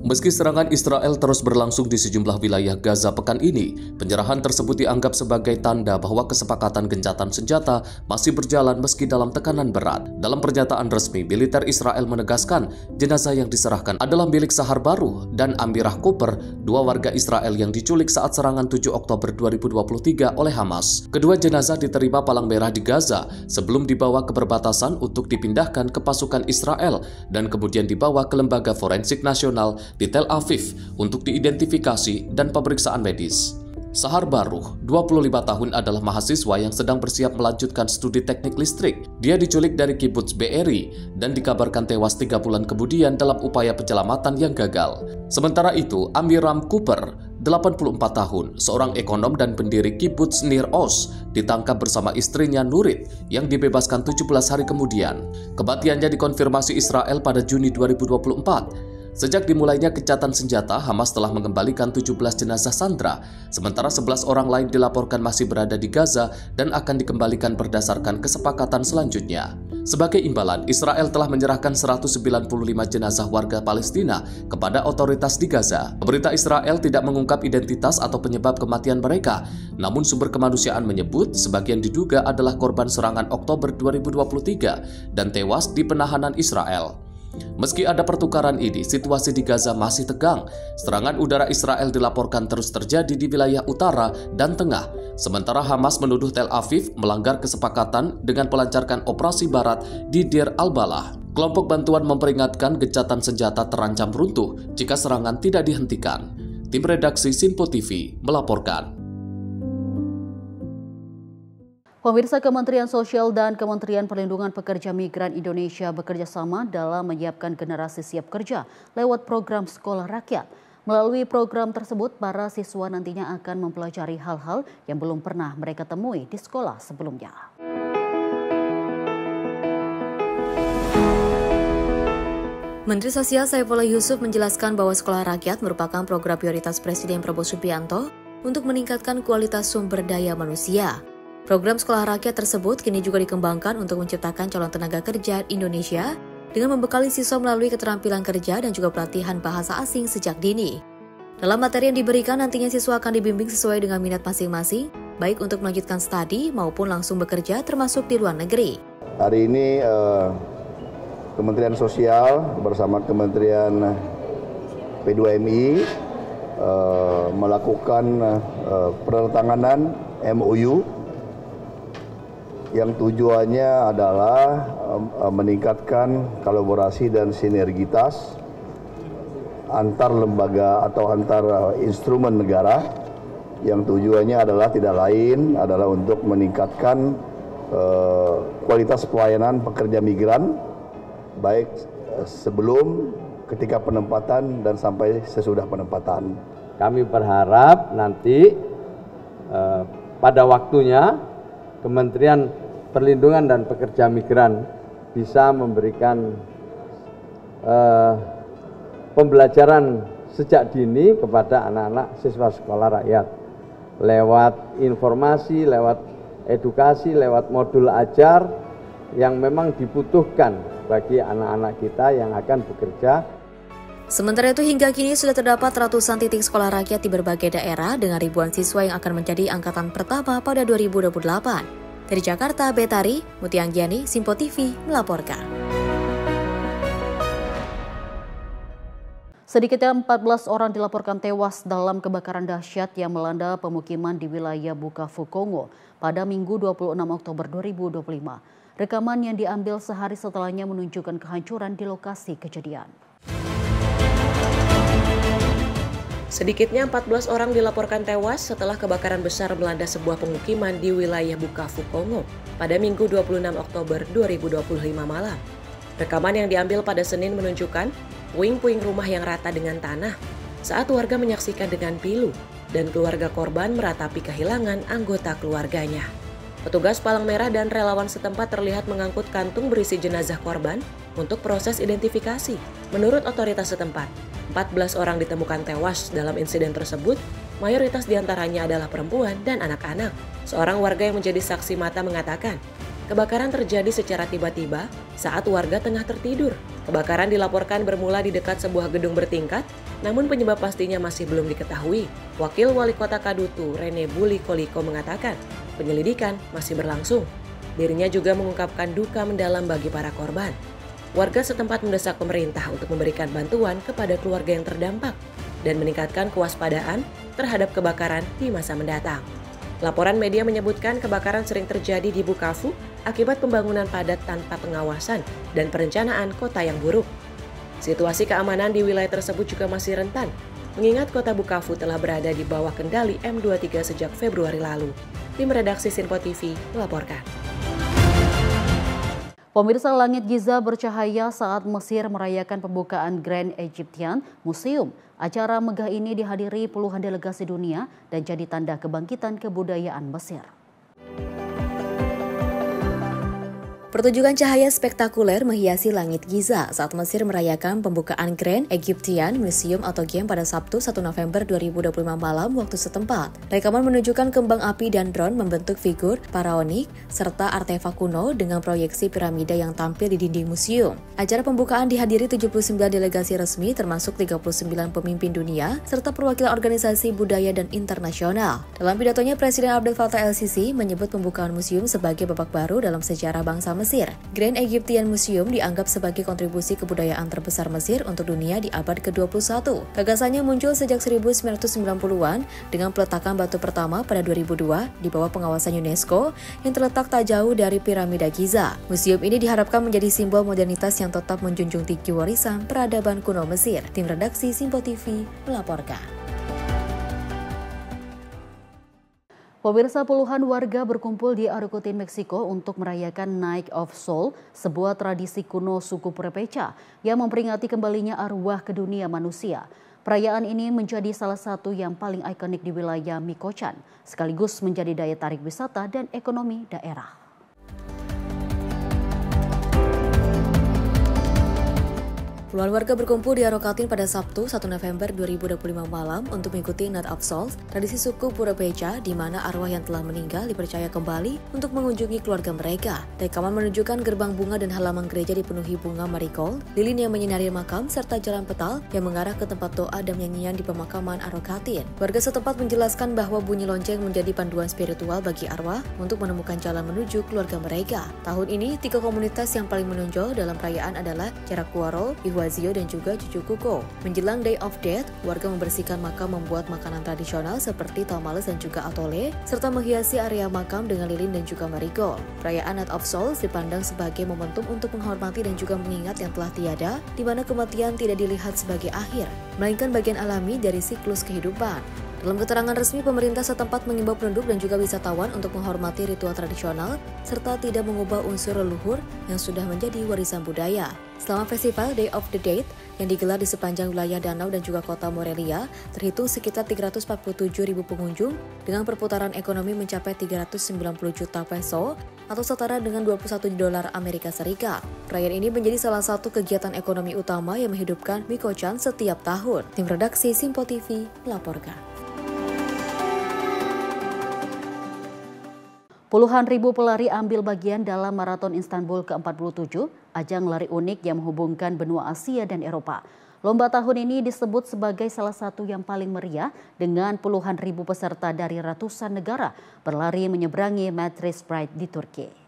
Meski serangan Israel terus berlangsung di sejumlah wilayah Gaza pekan ini, penyerahan tersebut dianggap sebagai tanda bahwa kesepakatan gencatan senjata masih berjalan meski dalam tekanan berat. Dalam pernyataan resmi, militer Israel menegaskan jenazah yang diserahkan adalah milik Sahar Baruh dan Amirah Cooper, dua warga Israel yang diculik saat serangan 7 Oktober 2023 oleh Hamas. Kedua jenazah diterima Palang Merah di Gaza sebelum dibawa ke perbatasan untuk dipindahkan ke pasukan Israel dan kemudian dibawa ke Lembaga Forensik Nasional di Tel Aviv untuk diidentifikasi dan pemeriksaan medis. Sahar Baruh, 25 tahun, adalah mahasiswa yang sedang bersiap melanjutkan studi teknik listrik. Dia diculik dari kibbutz Be'eri dan dikabarkan tewas 3 bulan kemudian dalam upaya penyelamatan yang gagal. Sementara itu, Amiram Cooper, 84 tahun, seorang ekonom dan pendiri kibbutz Nir Oz, ditangkap bersama istrinya Nurit yang dibebaskan 17 hari kemudian. Kematiannya dikonfirmasi Israel pada Juni 2024. Sejak dimulainya gencatan senjata, Hamas telah mengembalikan 17 jenazah sandera, sementara 11 orang lain dilaporkan masih berada di Gaza dan akan dikembalikan berdasarkan kesepakatan selanjutnya. Sebagai imbalan, Israel telah menyerahkan 195 jenazah warga Palestina kepada otoritas di Gaza. Pemerintah Israel tidak mengungkap identitas atau penyebab kematian mereka, namun sumber kemanusiaan menyebut sebagian diduga adalah korban serangan Oktober 2023 dan tewas di penahanan Israel. Meski ada pertukaran ini, situasi di Gaza masih tegang. Serangan udara Israel dilaporkan terus terjadi di wilayah utara dan tengah, sementara Hamas menuduh Tel Aviv melanggar kesepakatan dengan melancarkan operasi barat di Deir al-Balah. Kelompok bantuan memperingatkan gencatan senjata terancam runtuh jika serangan tidak dihentikan. Tim redaksi Simpo TV melaporkan. Pemirsa, Kementerian Sosial dan Kementerian Perlindungan Pekerja Migran Indonesia bekerja sama dalam menyiapkan generasi siap kerja lewat program Sekolah Rakyat. Melalui program tersebut, para siswa nantinya akan mempelajari hal-hal yang belum pernah mereka temui di sekolah sebelumnya. Menteri Sosial Saifullah Yusuf menjelaskan bahwa Sekolah Rakyat merupakan program prioritas Presiden Prabowo Subianto untuk meningkatkan kualitas sumber daya manusia. Program Sekolah Rakyat tersebut kini juga dikembangkan untuk menciptakan calon tenaga kerja Indonesia dengan membekali siswa melalui keterampilan kerja dan juga pelatihan bahasa asing sejak dini. Dalam materi yang diberikan, nantinya siswa akan dibimbing sesuai dengan minat masing-masing, baik untuk melanjutkan studi maupun langsung bekerja termasuk di luar negeri. Hari ini Kementerian Sosial bersama Kementerian P2MI melakukan penandatanganan MOU yang tujuannya adalah meningkatkan kolaborasi dan sinergitas antar lembaga atau antar instrumen negara, yang tujuannya adalah tidak lain adalah untuk meningkatkan kualitas pelayanan pekerja migran baik sebelum, ketika penempatan dan sampai sesudah penempatan. Kami berharap nanti pada waktunya Kementerian Perlindungan dan Pekerja Migran bisa memberikan pembelajaran sejak dini kepada anak-anak siswa sekolah rakyat lewat informasi, lewat edukasi, lewat modul ajar yang memang dibutuhkan bagi anak-anak kita yang akan bekerja. Sementara itu, hingga kini sudah terdapat ratusan titik sekolah rakyat di berbagai daerah dengan ribuan siswa yang akan menjadi angkatan pertama pada 2028. Dari Jakarta, Betari, Mutia Anggiani, Simpo TV melaporkan. Sedikitnya 14 orang dilaporkan tewas dalam kebakaran dahsyat yang melanda pemukiman di wilayah Bukavu, Kongo pada Minggu 26 Oktober 2025. Rekaman yang diambil sehari setelahnya menunjukkan kehancuran di lokasi kejadian. Sedikitnya 14 orang dilaporkan tewas setelah kebakaran besar melanda sebuah pemukiman di wilayah Bukavu, Kongo pada Minggu 26 Oktober 2025 malam. Rekaman yang diambil pada Senin menunjukkan puing-puing rumah yang rata dengan tanah saat warga menyaksikan dengan pilu dan keluarga korban meratapi kehilangan anggota keluarganya. Petugas Palang Merah dan relawan setempat terlihat mengangkut kantung berisi jenazah korban untuk proses identifikasi. Menurut otoritas setempat, 14 orang ditemukan tewas dalam insiden tersebut, mayoritas diantaranya adalah perempuan dan anak-anak. Seorang warga yang menjadi saksi mata mengatakan, Kebakaran terjadi secara tiba-tiba saat warga tengah tertidur. Kebakaran dilaporkan bermula di dekat sebuah gedung bertingkat, namun penyebab pastinya masih belum diketahui. Wakil Wali Kota Kadutu, Rene Buli Koliko mengatakan, penyelidikan masih berlangsung. Dirinya juga mengungkapkan duka mendalam bagi para korban. Warga setempat mendesak pemerintah untuk memberikan bantuan kepada keluarga yang terdampak dan meningkatkan kewaspadaan terhadap kebakaran di masa mendatang. Laporan media menyebutkan kebakaran sering terjadi di Bukavu akibat pembangunan padat tanpa pengawasan dan perencanaan kota yang buruk. Situasi keamanan di wilayah tersebut juga masih rentan, mengingat kota Bukavu telah berada di bawah kendali M23 sejak Februari lalu. Tim redaksi Sinpo TV melaporkan. Pemirsa, langit Giza bercahaya saat Mesir merayakan pembukaan Grand Egyptian Museum. Acara megah ini dihadiri puluhan delegasi dunia dan jadi tanda kebangkitan kebudayaan Mesir. Pertunjukan cahaya spektakuler menghiasi langit Giza saat Mesir merayakan pembukaan Grand Egyptian Museum atau GEM pada Sabtu 1 November 2025 malam waktu setempat. Rekaman menunjukkan kembang api dan drone membentuk figur faraonik serta artefak kuno dengan proyeksi piramida yang tampil di dinding museum. Acara pembukaan dihadiri 79 delegasi resmi termasuk 39 pemimpin dunia serta perwakilan organisasi budaya dan internasional. Dalam pidatonya, Presiden Abdel Fattah el-Sisi menyebut pembukaan museum sebagai babak baru dalam sejarah bangsa Mesir. Grand Egyptian Museum dianggap sebagai kontribusi kebudayaan terbesar Mesir untuk dunia di abad ke-21. Gagasannya muncul sejak 1990-an dengan peletakan batu pertama pada 2002 di bawah pengawasan UNESCO yang terletak tak jauh dari piramida Giza. Museum ini diharapkan menjadi simbol modernitas yang tetap menjunjung tinggi warisan peradaban kuno Mesir. Tim redaksi Sinpo TV melaporkan. Pemirsa, puluhan warga berkumpul di Arucutin, Meksiko untuk merayakan Night of Soul, sebuah tradisi kuno suku Purepecha yang memperingati kembalinya arwah ke dunia manusia. Perayaan ini menjadi salah satu yang paling ikonik di wilayah Michoacán, sekaligus menjadi daya tarik wisata dan ekonomi daerah. Puluhan warga berkumpul di Arucutin pada Sabtu 1 November 2025 malam untuk mengikuti Night of Souls, tradisi suku Purepecha di mana arwah yang telah meninggal dipercaya kembali untuk mengunjungi keluarga mereka. Rekaman menunjukkan gerbang bunga dan halaman gereja dipenuhi bunga marigold, lilin yang menyinari makam, serta jalan petal yang mengarah ke tempat doa dan nyanyian di pemakaman Arucutin. Warga setempat menjelaskan bahwa bunyi lonceng menjadi panduan spiritual bagi arwah untuk menemukan jalan menuju keluarga mereka. Tahun ini, 3 komunitas yang paling menonjol dalam perayaan adalah Characuaro, Wazio dan juga Cucu Kuko. Menjelang Day of Death, warga membersihkan makam membuat makanan tradisional seperti tamales dan juga atole, serta menghiasi area makam dengan lilin dan juga marigold. Perayaan Night of Souls dipandang sebagai momentum untuk menghormati dan juga mengingat yang telah tiada, di mana kematian tidak dilihat sebagai akhir, melainkan bagian alami dari siklus kehidupan. Dalam keterangan resmi, pemerintah setempat mengimbau penduduk dan juga wisatawan untuk menghormati ritual tradisional serta tidak mengubah unsur leluhur yang sudah menjadi warisan budaya. Selama festival Day of the Dead yang digelar di sepanjang wilayah danau dan juga kota Morelia, terhitung sekitar 347.000 pengunjung dengan perputaran ekonomi mencapai 390 juta peso atau setara dengan 21 dolar Amerika Serikat. Perayaan ini menjadi salah satu kegiatan ekonomi utama yang menghidupkan Michoacán setiap tahun. Tim redaksi Sinpo TV melaporkan. Puluhan ribu pelari ambil bagian dalam Maraton Istanbul ke-47, ajang lari unik yang menghubungkan benua Asia dan Eropa. Lomba tahun ini disebut sebagai salah satu yang paling meriah dengan puluhan ribu peserta dari ratusan negara berlari menyeberangi Matris Pride di Turki.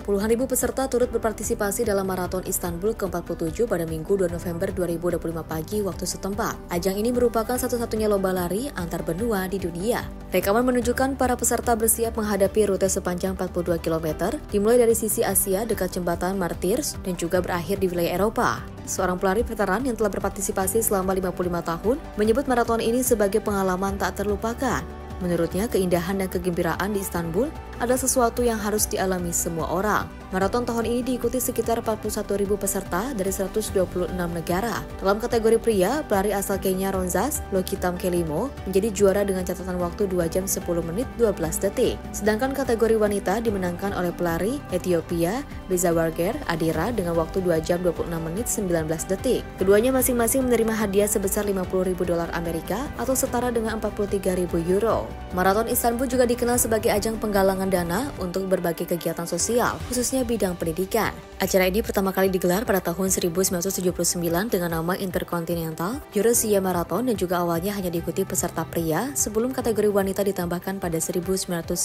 Puluhan ribu peserta turut berpartisipasi dalam Maraton Istanbul ke-47 pada Minggu 2 November 2025 pagi waktu setempat. Ajang ini merupakan satu-satunya lomba lari antar benua di dunia. Rekaman menunjukkan para peserta bersiap menghadapi rute sepanjang 42 km, dimulai dari sisi Asia dekat jembatan Martyrs dan juga berakhir di wilayah Eropa. Seorang pelari veteran yang telah berpartisipasi selama 55 tahun menyebut maraton ini sebagai pengalaman tak terlupakan. Menurutnya, keindahan dan kegembiraan di Istanbul adalah sesuatu yang harus dialami semua orang. Maraton tahun ini diikuti sekitar 41.000 peserta dari 126 negara. Dalam kategori pria, pelari asal Kenya Ronzas Lokitam Kelimo menjadi juara dengan catatan waktu 2 jam 10 menit 12 detik. Sedangkan kategori wanita dimenangkan oleh pelari Ethiopia Bezawarger Adira dengan waktu 2 jam 26 menit 19 detik. Keduanya masing-masing menerima hadiah sebesar $50.000 Amerika atau setara dengan 43.000 euro. Maraton Istanbul juga dikenal sebagai ajang penggalangan dana untuk berbagai kegiatan sosial, khususnya bidang pendidikan. Acara ini pertama kali digelar pada tahun 1979 dengan nama Intercontinental Eurasia Marathon dan juga awalnya hanya diikuti peserta pria sebelum kategori wanita ditambahkan pada 1991.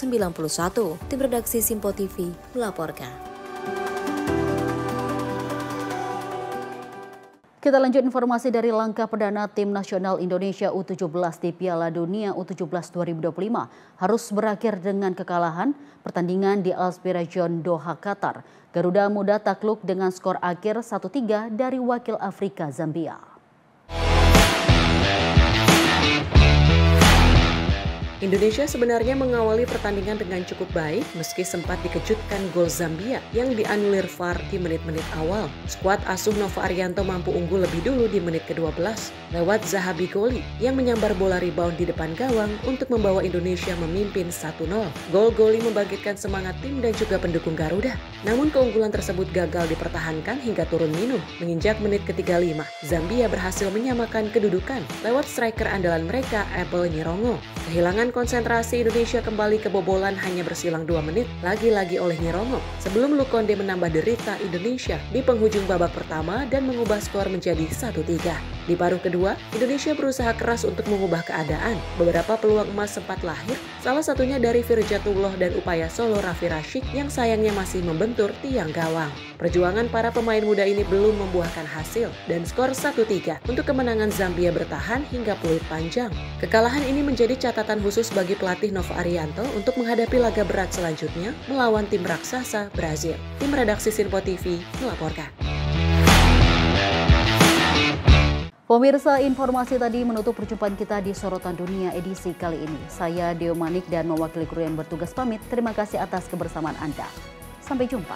Tim redaksi Simpo TV melaporkan. Kita lanjut informasi dari langkah perdana tim nasional Indonesia U17 di Piala Dunia U17 2025 harus berakhir dengan kekalahan pertandingan di Aspirajon Doha, Qatar. Garuda Muda takluk dengan skor akhir 1-3 dari wakil Afrika Zambia. Indonesia sebenarnya mengawali pertandingan dengan cukup baik meski sempat dikejutkan gol Zambia yang dianulir VAR di menit-menit awal. Skuad asuh Nova Arianto mampu unggul lebih dulu di menit ke-12 lewat Zahabi Goli yang menyambar bola rebound di depan gawang untuk membawa Indonesia memimpin 1-0. Gol Goli membangkitkan semangat tim dan juga pendukung Garuda. Namun keunggulan tersebut gagal dipertahankan hingga turun minum. Menginjak menit ke-35, Zambia berhasil menyamakan kedudukan lewat striker andalan mereka Apple Nyirongo. Kehilangan konsentrasi Indonesia kembali kebobolan hanya bersilang 2 menit lagi-lagi oleh Nyirongo sebelum Lukonde menambah derita Indonesia di penghujung babak pertama dan mengubah skor menjadi 1-3. Di paruh kedua, Indonesia berusaha keras untuk mengubah keadaan. Beberapa peluang emas sempat lahir, salah satunya dari Firjatullah dan upaya solo Raffi Rashid yang sayangnya masih membentur tiang gawang. Perjuangan para pemain muda ini belum membuahkan hasil dan skor 1-3 untuk kemenangan Zambia bertahan hingga peluit panjang. Kekalahan ini menjadi catatan khusus bagi pelatih Nova Arianto untuk menghadapi laga berat selanjutnya melawan tim raksasa Brazil. Tim redaksi Simpo TV melaporkan. Pemirsa, informasi tadi menutup perjumpaan kita di Sorotan Dunia edisi kali ini. Saya Deo Manik dan mewakili kru yang bertugas pamit. Terima kasih atas kebersamaan Anda. Sampai jumpa.